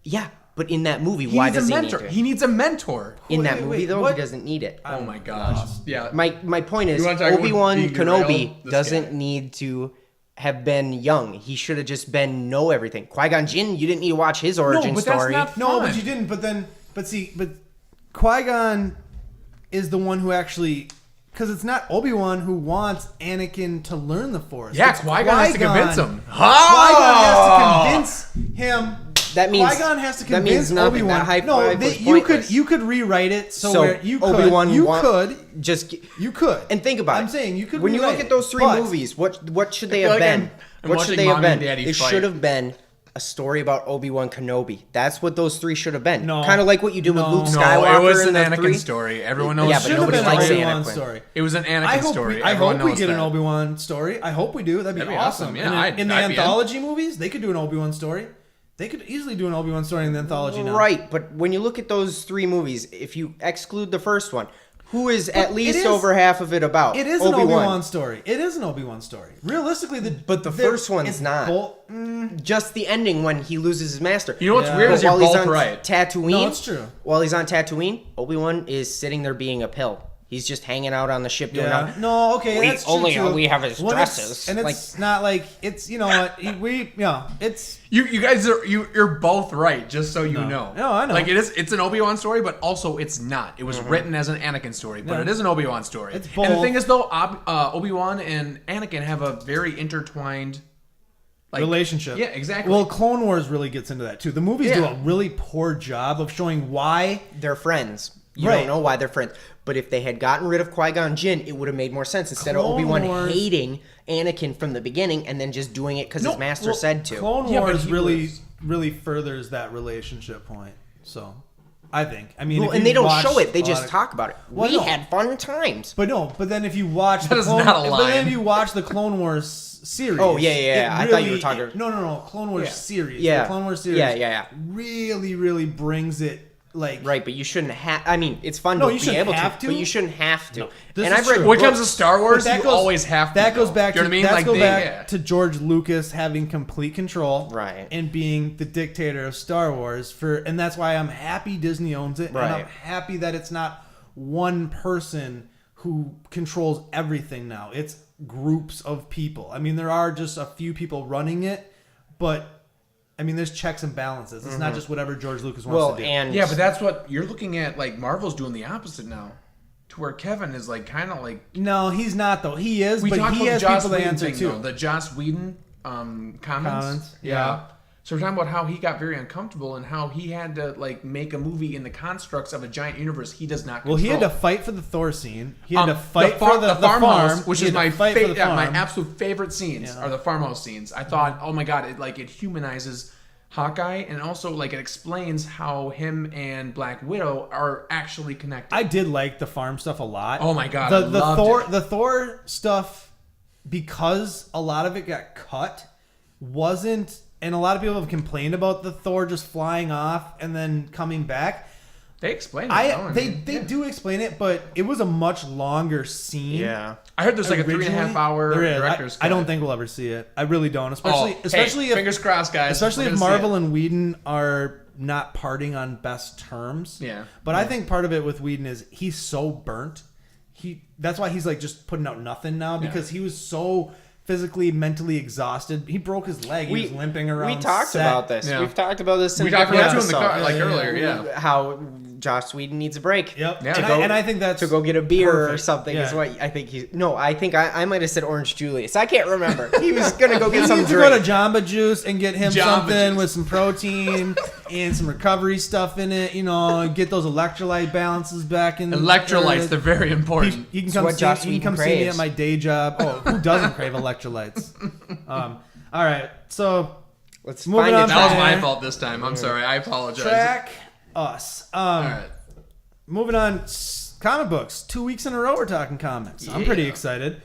Yeah, but in that movie, He why needs a does he need mentor. to? He needs a mentor. In that Wait, movie, wait, though, what? he doesn't need it. Oh my gosh. Yeah. My point is, You wanna talk about Obi-Wan being Kenobi derailed? This doesn't guy. need to have been young. He should have just been know everything. Qui-Gon Jinn, you didn't need to watch his origin but that's story. not- No, Fine. but you didn't. But Qui-Gon is the one who actually, because it's not Obi-Wan who wants Anakin to learn the Force. Yeah, It's Qui-Gon has to convince him. Qui-Gon has to convince him. That means- Qui-Gon has to that means convince nothing. Obi-Wan. That high No, five was you pointless. could rewrite it so, So where you could Obi-Wan you wa- could Just you could and think about it. I'm saying you could. When you look rewrite at those it, three but movies, what should they feel have like been? I'm What should watching they have Mommy and been? Daddy They fight. should have been a story about Obi-Wan Kenobi. That's what those 3 should have been. No. Kind of like what you did with No. Luke No, Skywalker it was in an the Anakin 3. story. Everyone knows. Yeah, but Should have nobody been an likes Obi-Wan Anakin. story. It was an Anakin I hope story. we, I Everyone hope we knows get an that. Obi-Wan story. I hope we do. That'd be That'd be awesome. awesome. Yeah, And I'd- in the I'd be in. anthology movies, they could do an Obi-Wan story. They could easily do an Obi-Wan story in the anthology now. Right, but when you look at those 3 movies, if you exclude the first one, who is at it least is- over half of it about? It is an Obi-Wan story. It is an Obi-Wan story. Realistically, But the first one's it's not. Just the ending when he loses his master. You know what's Yeah. weird is But you're while he's both on right. Tatooine, No, it's true. While he's on Tatooine, Obi-Wan is sitting there being a pill. He's just hanging out on the ship doing Yeah. nothing. No, okay, We that's true only too. we have his When dresses. and it's not like it's what it's You guys are you're both right. Just so you know. No, I know. Like it's an Obi-Wan story, but also it's not. It was written as an Anakin story, but Yeah. it is an Obi-Wan story. It's And the both. thing is, though, Obi-Wan and Anakin have a very intertwined relationship. Yeah, exactly. Well, Clone Wars really gets into that too. The movies do Yeah. a really poor job of showing why. They're friends. You Right. don't know why they're friends. But if they had gotten rid of Qui-Gon Jinn, it would have made more sense. Instead of Clone Obi-Wan Wars- hating Anakin from the beginning and then just doing it because his master Well, said to. Clone Yeah, but Wars he really was- really furthers that relationship point. So, I think. I mean, Well, if and you they don't watch show it. They a lot just of- talk about it. Well, We no. had fun times. But no, but then if you watch That the is Clone, not a but then line. if you watch the Clone Wars series, Oh, yeah, yeah, yeah. it I thought you were talking- No, Clone Wars Yeah. series. Yeah. The Clone Wars series. Yeah. Really brings it like Right, but you shouldn't have. I mean, it's fun No, to you be shouldn't able have to, to. but you shouldn't have to. This And is I've read true. when it books- comes to Star Wars, But you always have to. That goes though. back You know to what I mean? that Like goes they- back yeah. to George Lucas having complete control, Right. and being the dictator of Star Wars and that's why I'm happy Disney owns it, and I'm Right. happy that it's not one person who controls everything now. It's groups of people. I mean, there are just a few people running it, but I mean, there's checks and balances. It's not just whatever George Lucas wants Well, to do. and Yeah, but that's what you're looking at. Like Marvel's doing the opposite now, to where Kevin is like kind of like. No, he's not though. He is, We but talked he about has the Joss people to Whedon answer thing, too. though. The Joss Whedon comments. Comments, yeah. So we're talking about how he got very uncomfortable and how he had to like make a movie in the constructs of a giant universe he does not control. Well, he had to fight for the Thor scene. He had to fight far- for the farmhouse, farm, which He is had to my fight for the my farm. absolute favorite scenes Yeah. are the farmhouse scenes. I thought, oh my god, it humanizes Hawkeye, and also like it explains how him and Black Widow are actually connected. I did like the farm stuff a lot. Oh my God, the I the loved Thor it. the Thor stuff, because a lot of it got cut, wasn't, and a lot of people have complained about the Thor just flying off and then coming back. They explain it. though, They yeah. do explain it, but it was a much longer scene. yeah. I heard there's like a Originally, 3.5 hour there is. director's cut. I don't think we'll ever see it. I really don't. Especially, Oh, especially hey, if fingers crossed, guys. especially We're if gonna see Marvel it. and Whedon are not parting on best terms. Yeah. But I think part of it with Whedon is he's so burnt. That's why he's like just putting out nothing now, because he was so physically, mentally exhausted. He broke his leg. He was limping around. We talked set. about this. Yeah. We've talked about this in We talked different about it too in the car, episodes. like earlier. Yeah. How Joss Whedon needs a break. Yep. Yeah. And I think that's To go get a beer or perfect. something Yeah. is what I think he's. No, I think I might have said Orange Julius. I can't remember. He was gonna go He get some needs to go drink. to Jamba Juice and get him Jamba something Juice. with some protein and some recovery stuff in it. You know, get those electrolyte balances back in. Electrolytes, they're very important. He can It's come, what Joss see, he can Whedon come see me craves. at my day job. Oh, who doesn't crave electrolytes? All right, so Let's Moving find on it. That was from my there. fault this time. I'm sorry. I apologize. track us. All right. Moving on, comic books. 2 weeks in a row we're talking comics. I'm pretty Yeah. excited.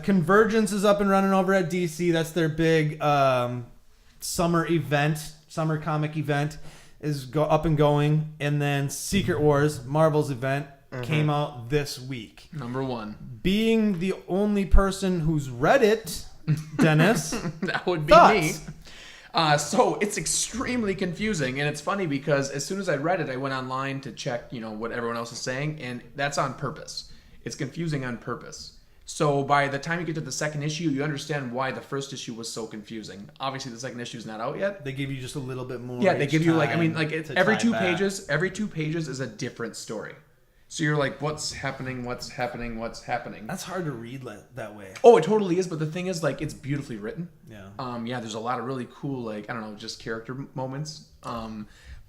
Convergence is up and running over at DC. That's their big summer event, summer comic event is up and going. And then Secret Wars, Marvel's event, came out this week. Number one. Being the only person who's read it, Dennis, That would be thoughts? me. So it's extremely confusing, and it's funny because as soon as I read it, I went online to check, what everyone else is saying, and that's on purpose. It's confusing on purpose. So by the time you get to the second issue, you understand why the first issue was so confusing. Obviously, the second issue is not out yet. They give you just a little bit more. Yeah, they each give you time it's to every tie two back. pages. Every 2 pages is a different story. So you're like, what's happening? What's happening? What's happening? That's hard to read that way. Oh, it totally is. But the thing is, like, it's beautifully written. Yeah. Yeah, there's a lot of really cool, like, I don't know, just character moments.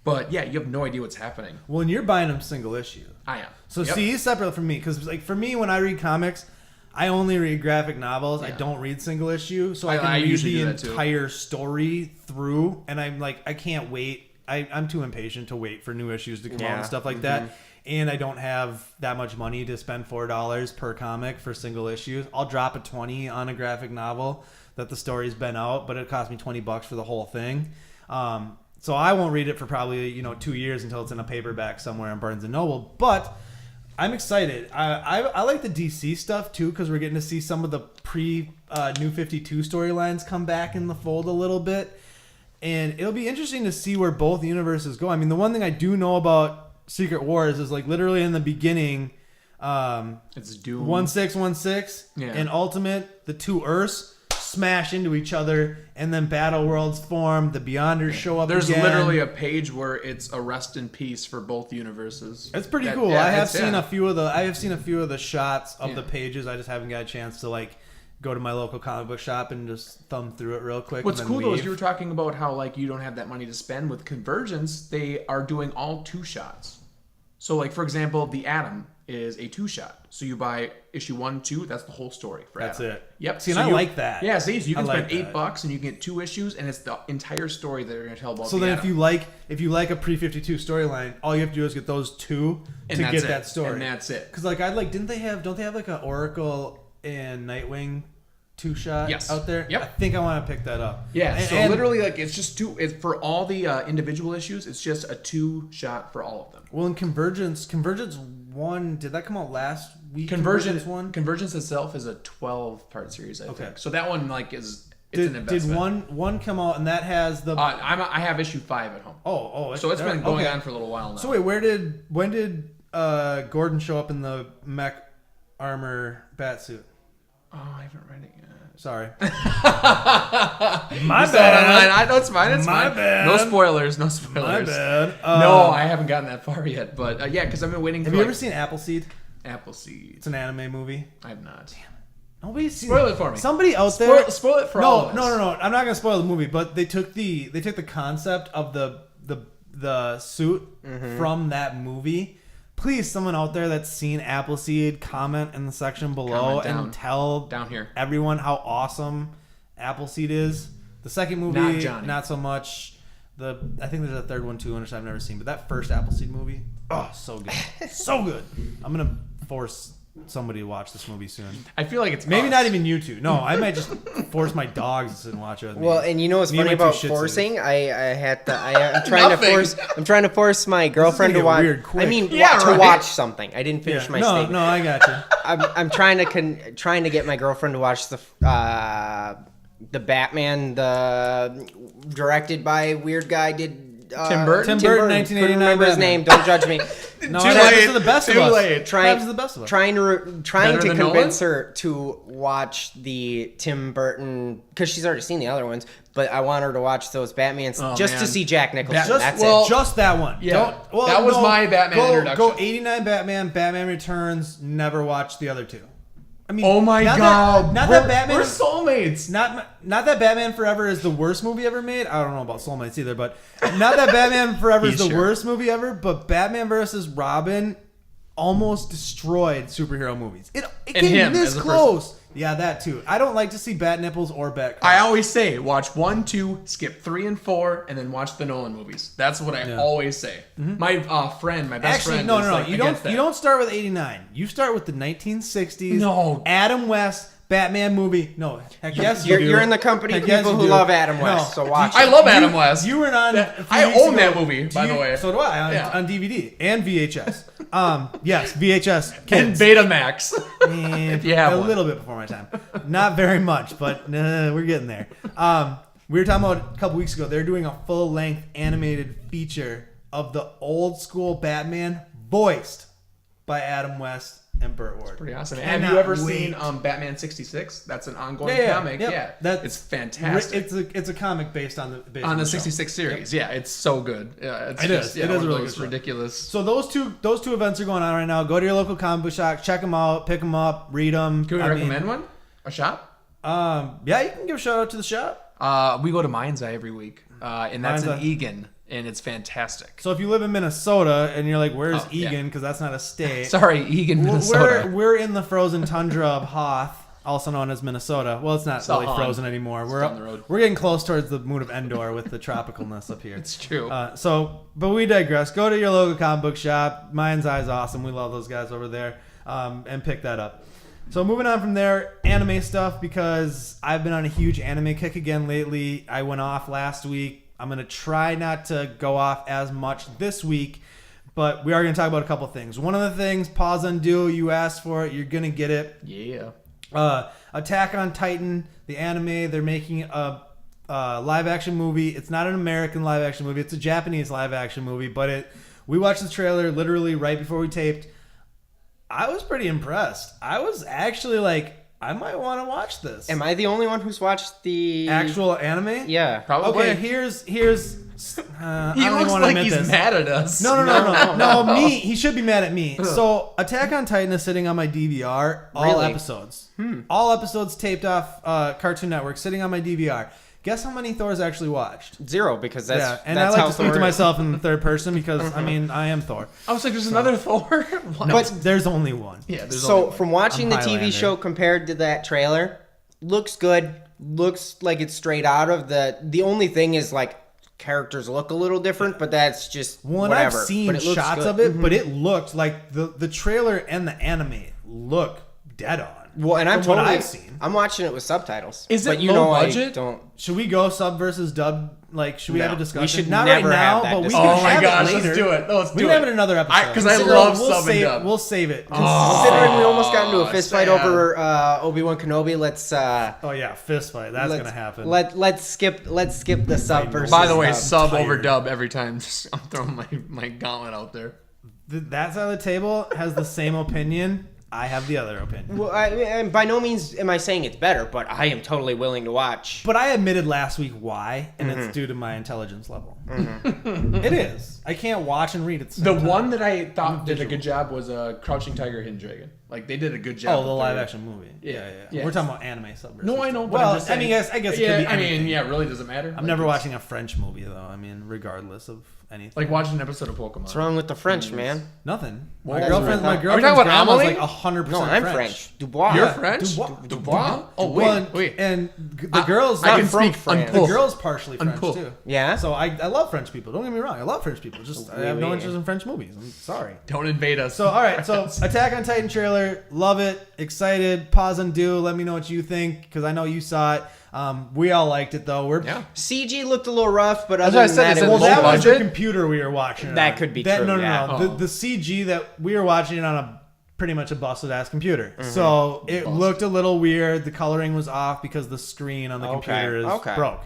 But yeah, you have no idea what's happening. Well, and you're buying them single issue. I am. So Yep. see, he's separate from me because, like, for me, when I read comics, I only read graphic novels. I Yeah. don't read single issue, so I can I read usually the do that too. entire story through, and I'm like, I can't wait. I'm too impatient to wait for new issues to come out and stuff like that. And I don't have that much money to spend $4 per comic for single issues. I'll drop a $20 on a graphic novel that the story's been out, but it cost me $20 for the whole thing. So I won't read it for probably 2 years until it's in a paperback somewhere in Barnes and Noble. But I'm excited. I like the DC stuff too because we're getting to see some of the New 52 storylines come back in the fold a little bit. And it'll be interesting to see where both universes go. I mean, the one thing I do know about Secret Wars is like literally in the beginning, It's Doom. 1616 and Ultimate, the two Earths smash into each other, and then Battle Worlds form. The Beyonders show up. There's again. literally a page where it's a rest in peace for both universes. It's pretty That- cool. yeah, I have it's- seen yeah. a few of the shots of the Yeah. pages. I just haven't got a chance to like go to my local comic book shop and just thumb through it real quick. What's and then cool though is leave. you were talking about how like you don't have that money to spend with Convergence. They are doing all 2-shots. So like for example, the Atom is a 2-shot. So you buy issue 1, 2. That's the whole story. For That's Atom. it. Yep. See, and So I you- like that. Yeah. See, so you can I like spend that. $8 and you can get 2 issues, and it's the entire story that they're going to tell about. So the then, Atom. if you like a pre-52 storyline, all you have to do is get those two And to that's get it. that story. And that's it. Because like don't they have like an Oracle and Nightwing 2-shot Yes. out there? Yep. I think I want to pick that up. Yeah, And- so and- literally, like, it's just two. It's for all the individual issues. It's just a 2-shot for all of them. Well, in Convergence 1, did that come out last week? Convergence one. Convergence itself is a 12-part series, I Okay. think. So that one, like, it's an Did investment. one come out and that has the? I have issue 5 at home. So It's been going okay. on for a little while now. So wait, when did Gordon show up in the mech armor batsuit? Oh, I haven't read it yet. Sorry. My bad. I know it's fine. It's My fine. bad. No spoilers. No My spoilers. bad. No, I haven't gotten that far yet. But yeah, because I've been waiting. Have for you like, ever seen Appleseed? Appleseed? It's an anime movie. I have not. Nobody's seen Spoil it for me. Somebody out there. Spoil it for all of us. No. I'm not gonna spoil the movie, but they took the concept of the suit from that movie. Please, someone out there that's seen Appleseed, comment in the section below Comment down. and tell Down here. everyone how awesome Appleseed is. The second movie, Not Johnny. not so much. I think there's a third one too, which I've never seen. But that first Appleseed movie, oh, so good, so good. I'm gonna force somebody to watch this movie soon. I feel like it's Maybe us. not even you two. No, I might just force my dogs to sit and watch it with me. Well, and you know what's Me and funny my two about Shih Tzus. forcing? I'm trying to Nothing. I'm trying to force my girlfriend to get watch. weird quick. I mean, Yeah, to right. watch something. I didn't finish my no, statement. no, I got you. I'm trying to get my girlfriend to watch the Batman, the directed by weird guy did. Tim Burton? Tim Burton, 1989 Couldn't remember his Batman. name. Don't judge me. No, Too it happens late. to the best of Too us. late. It happens to the best of us. Trying Better to than convince her to watch the Tim Burton because she's already seen the other ones, but I want her to watch those Batmans just to man. see Jack Nicholson. Just- That's well, it. Just that one. Yeah. That was my Batman introduction. Go 89 Batman, Batman Returns. Never watched the other two. I mean, Oh my not god! That we're Batman. We're soulmates. Not that Batman Forever is the worst movie ever made. I don't know about Soulmates either, but not that Batman Forever is the Sure. worst movie ever. But Batman versus Robin almost destroyed superhero movies. It And came him this as a close. Yeah, that too. I don't like to see bat nipples or bat. I always say watch 1, 2, skip 3 and 4, and then watch the Nolan movies. That's what I always say. My friend, my best Actually, friend, no. is like You against don't. that. You don't start with 89. You start with the 1960s. No. Adam West Batman movie. No, heck yes, you do. You're in the company of Heck yes, people you who do. love Adam West, so watch I it. love Adam West. You were on. a few I weeks own ago. that movie, by the way. So do I Yeah. on DVD and VHS. Yes, VHS. And Kids. Betamax. If you have a one. little bit before my time. Not very much, but we're getting there. We were talking about a couple weeks ago. They're doing a full-length animated feature of the old school Batman, voiced by Adam West and Burt Ward. Pretty awesome. Cannot Have you ever wait. seen Batman 66? That's an ongoing Yeah, comic. yep. Yeah, That's it's fantastic. It's a comic based on the on the show. 66 series. Yeah, it's so good. Yeah, it's It just, is. Yeah, It is one a of really those good show. ridiculous. So those two events are going on right now. Go to your local comic book shop, check them out, pick them up, read them. Can we recommend one? A shop? Yeah, you can give a shout out to the shop. We go to Mind's Eye every week, and that's Mind's in Eye. Egan. and it's fantastic. So if you live in Minnesota and you're like, "Where's Oh, yeah. Egan?" Because that's not a state. Sorry, Egan, Minnesota. We're in the frozen tundra of Hoth, also known as Minnesota. Well, it's not really Sahan. frozen anymore. down the road. We're getting close towards the moon of Endor with the tropicalness up here. It's true. But we digress. Go to your local comic book shop. Mind's Eye's awesome. We love those guys over there, and pick that up. So moving on from there, anime stuff, because I've been on a huge anime kick again lately. I went off last week. I'm going to try not to go off as much this week, but we are going to talk about a couple things. One of the things, pause, undo, you asked for it, you're going to get it. Yeah. Attack on Titan, the anime, they're making a live action movie. It's not an American live action movie. It's a Japanese live action movie, but we watched the trailer literally right before we taped. I was pretty impressed. I was actually like, I might want to watch this. Am I the only one who's watched the Actual anime? Yeah. Probably. Okay, here's He I don't looks want to like admit he's this. mad at us. No, me. He should be mad at me. So, Attack on Titan is sitting on my DVR. All Really? episodes. All episodes taped off Cartoon Network, sitting on my DVR. Guess how many Thor's actually watched? 0 because that's and that's I like how to speak Thor to is. myself in the third person because, I mean, I am Thor. I was like, there's another Thor? What? No, But- there's only one. Yeah, there's So only from watching the I'm TV Highlander. show compared to that trailer, looks good. Looks like it's straight out of the only thing is like characters look a little different, but that's just Well, and whatever. I've seen But it looks shots good. of it, but it looked like the trailer and the anime look dead on. Well, and I'm from what totally I've seen. I'm watching it with subtitles. Is it but you low know budget? I don't. Should we go sub versus dub? Like, should we No. have a discussion? We should Not never right now, have that but we discussion. can Oh my have gosh, it later. let's do it. Let's do We can it. have it in another episode. Because I Consider- love we'll sub and save, dub. We'll save it. Considering we almost got into a fist fight sad. over Obi-Wan Kenobi, let's Oh yeah, fist fight. That's gonna happen. Let's skip the sub versus. By the way, dub. sub over tired. dub every time. I'm throwing my gauntlet out there. That side of the table has the same opinion. I have the other opinion. Well, and by no means am I saying it's better, but I am totally willing to watch. But I admitted last week why, and Mm-hmm. it's due to my intelligence level. It is. I can't watch and read at the same The time. one that I thought did a good job was Crouching Tiger, Hidden Dragon. Like they did a good job. Oh, the with live their- action movie. Yeah. We're talking about anime sub. versus No, I know. dub. But Well, I'm just saying, I guess it yeah, could be anything. yeah, really doesn't matter. I'm never watching a French movie though. I mean, regardless of anything. Like watching an episode of Pokemon. What's wrong with the French, man? Nothing. Well, My that's girlfriend. what I My thought. girlfriend's Are we talking about grandma's Amelie? like 100% No, I'm French. Dubois. You're Yeah. French? Dubois. Oh, Well, wait. And the girls. I can from speak France. The unpull. girl's partially French Unpull. too. Yeah. So I love French people. Don't get me wrong. I love French people. Just I have no Oui. interest in French movies. I'm sorry. Don't invade us. So all right. So Attack on Titan trailer. Love it. Excited. Pause and do. Let me know what you think because I know you saw it. We all liked it though. Yeah. CG looked a little rough, but That's other what I than said, that, is it it Well, was low that was the budget? computer we were watching it That on. could be true, No. yeah. The CG that we were watching it on a pretty much a busted ass computer. So it looked a little weird. The coloring was off because the screen on the Okay, computer is okay. broke.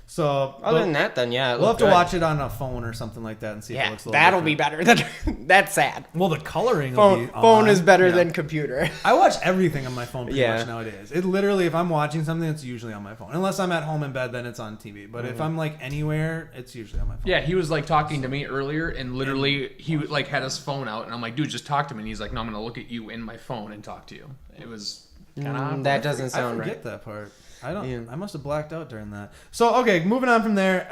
So Other than that, then yeah, it we'll have looked to good. watch it on a phone or something like that and see if it Yeah, looks a little that'll be different. better. That's sad. Well, the coloring will be Phone on. is better Yeah. than computer. I watch everything on my phone pretty Yeah. much nowadays. It literally, if I'm watching something, it's usually on my phone. Unless I'm at home in bed, then it's on TV. But if I'm like anywhere, it's usually on my phone. Yeah, he was like talking to me earlier, and literally he like had his phone out, and I'm like, dude, just talk to me. And he's like, no, I'm gonna look at you in my phone and talk to you. It was kind of That doesn't I sound forget right. that part. I don't. Yeah. I must have blacked out during that. So okay, moving on from there.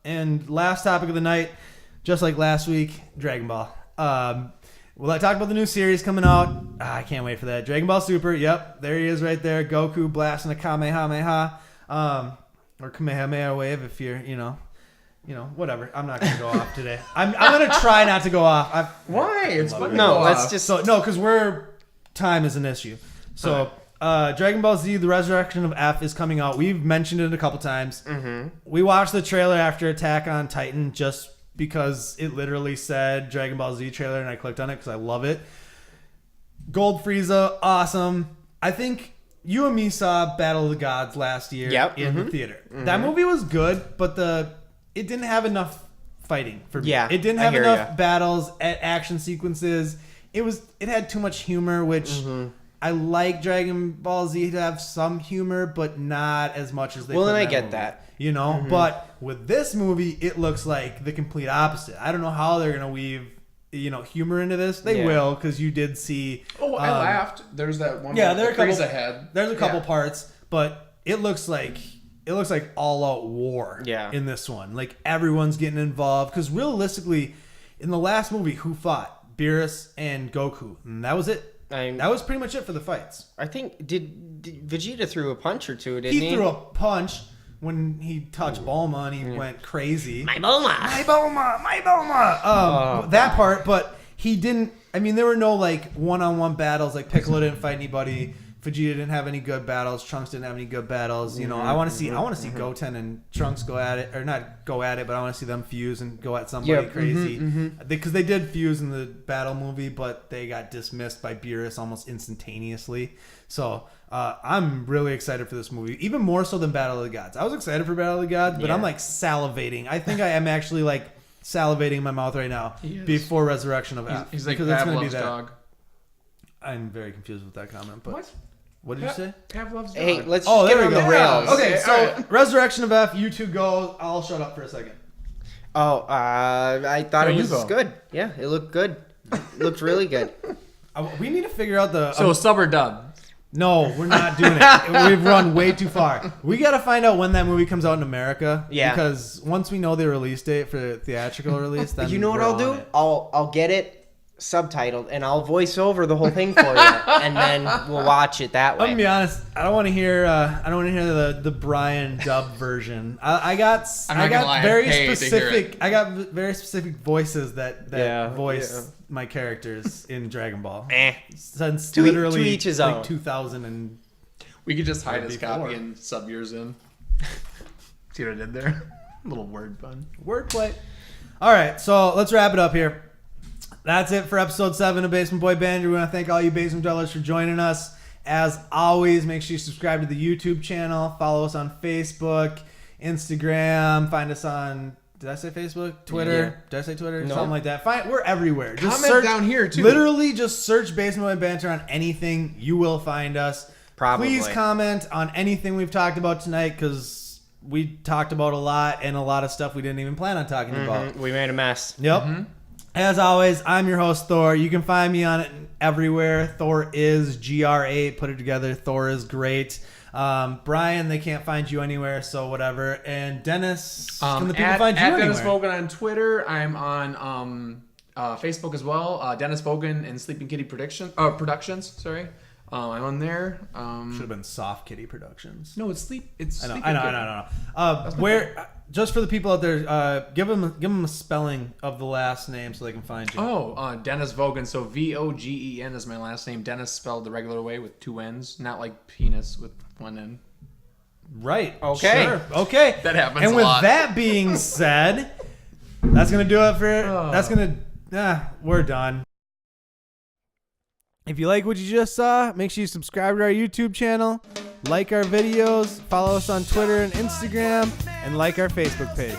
And last topic of the night, just like last week, Dragon Ball. Well, I talked about the new series coming out. I can't wait for that. Dragon Ball Super. Yep, there he is right there. Goku blasting a Kamehameha, or Kamehameha wave if you're, you know, whatever. I'm not gonna go off today. I'm gonna try not to go off. Why? It's fun. No, let's just. So no, because time is an issue. So Dragon Ball Z: The Resurrection of F is coming out. We've mentioned it a couple times. Mm-hmm. We watched the trailer after Attack on Titan just because it literally said Dragon Ball Z trailer, and I clicked on it because I love it. Gold Frieza, awesome. I think you and me saw Battle of the Gods last year in the theater. That movie was good, but it didn't have enough fighting for me. Yeah, It didn't I have hear enough ya. battles, action sequences. It had too much humor, which I like Dragon Ball Z to have some humor, but not as much as they. Well, put and in I get movie, that. you know. But with this movie, it looks like the complete opposite. I don't know how they're gonna weave, humor into this. They Yeah. will, because you did see. Oh, I laughed. There's that one. Yeah, with there are a the couple. Frieza head. There's a couple Yeah. parts, but it looks like it looks like all out war Yeah. in this one. Like everyone's getting involved because realistically, in the last movie, who fought? Beerus and Goku, and that was it. That was pretty much it for the fights. I think did Vegeta threw a punch or two, didn't he? He threw a punch when he touched Bulma and he went crazy. My Bulma. My Bulma, my Bulma. That part, but he didn't. I mean, there were no like one-on-one battles. Like Piccolo didn't fight anybody. Vegeta didn't have any good battles. Trunks didn't have any good battles. You know, I want to see Goten and Trunks go at it, or not go at it, but I want to see them fuse and go at somebody crazy. Because they did fuse in the battle movie, but they got dismissed by Beerus almost instantaneously. So I'm really excited for this movie, even more so than Battle of the Gods. I was excited for Battle of the Gods, but I'm like salivating. I think I am actually like salivating in my mouth right now before Resurrection of F. He's like because it's gonna Pavlov's dog. I'm very confused with that comment, but what did you say? Pavlov's dog. Hey, let's just get on the rails. Okay, so Resurrection of F, you two go. I'll shut up for a second. I thought it was good. Yeah, it looked good. It looked really good. We need to figure out the... So sub or dub? No, we're not doing it. We've run way too far. We got to find out when that movie comes out in America. Yeah. Because once we know the release date for the theatrical release, then You know what we're I'll on do? it. I'll get it subtitled and I'll voice over the whole thing for you, and then we'll watch it that way. I'm gonna be honest. I don't want to hear. The Brian dub version. I got very specific. I got very specific voices that voice my characters in Dragon Ball. Since literally to each his like own. 2000 and. We could just hide his Before. copy and sub yours in. See what I did there? Little word fun. Wordplay. All right, so let's wrap it up here. That's it for episode 7 of Basement Boy Banter. We want to thank all you basement dwellers for joining us. As always, make sure you subscribe to the YouTube channel. Follow us on Facebook, Instagram. Find us on, did I say Facebook? Twitter? Yeah. Did I say Twitter? No. Something like that. We're everywhere. Just Comment down here, too. Literally just search Basement Boy Banter on anything. You will find us. Probably. Please comment on anything we've talked about tonight, because we talked about a lot and a lot of stuff we didn't even plan on talking about. We made a mess. Yep. As always, I'm your host, Thor. You can find me on it everywhere. Thor is GR8. Put it together. Thor is great. Brian, they can't find you anywhere, so whatever. And Dennis, can the people find you at anywhere? Dennis Vogan on Twitter. I'm on Facebook as well. Dennis Vogan and Sleeping Kitty Productions. Sorry. I'm on there. Should have been Soft Kitty Productions. No, it's Sleep. It's I know. Sleeping Kitty. I know. Where? Just for the people out there, give them a spelling of the last name so they can find you. Oh, Dennis Vogan. So Vogen is my last name. Dennis spelled the regular way with 2 N's, not like penis with 1 N. Right. Okay. Sure. Okay. That happens And a with lot. that being said, that's gonna do it for. That's gonna. We're done. If you like what you just saw, make sure you subscribe to our YouTube channel, like our videos, follow us on Twitter and Instagram, and like our Facebook page.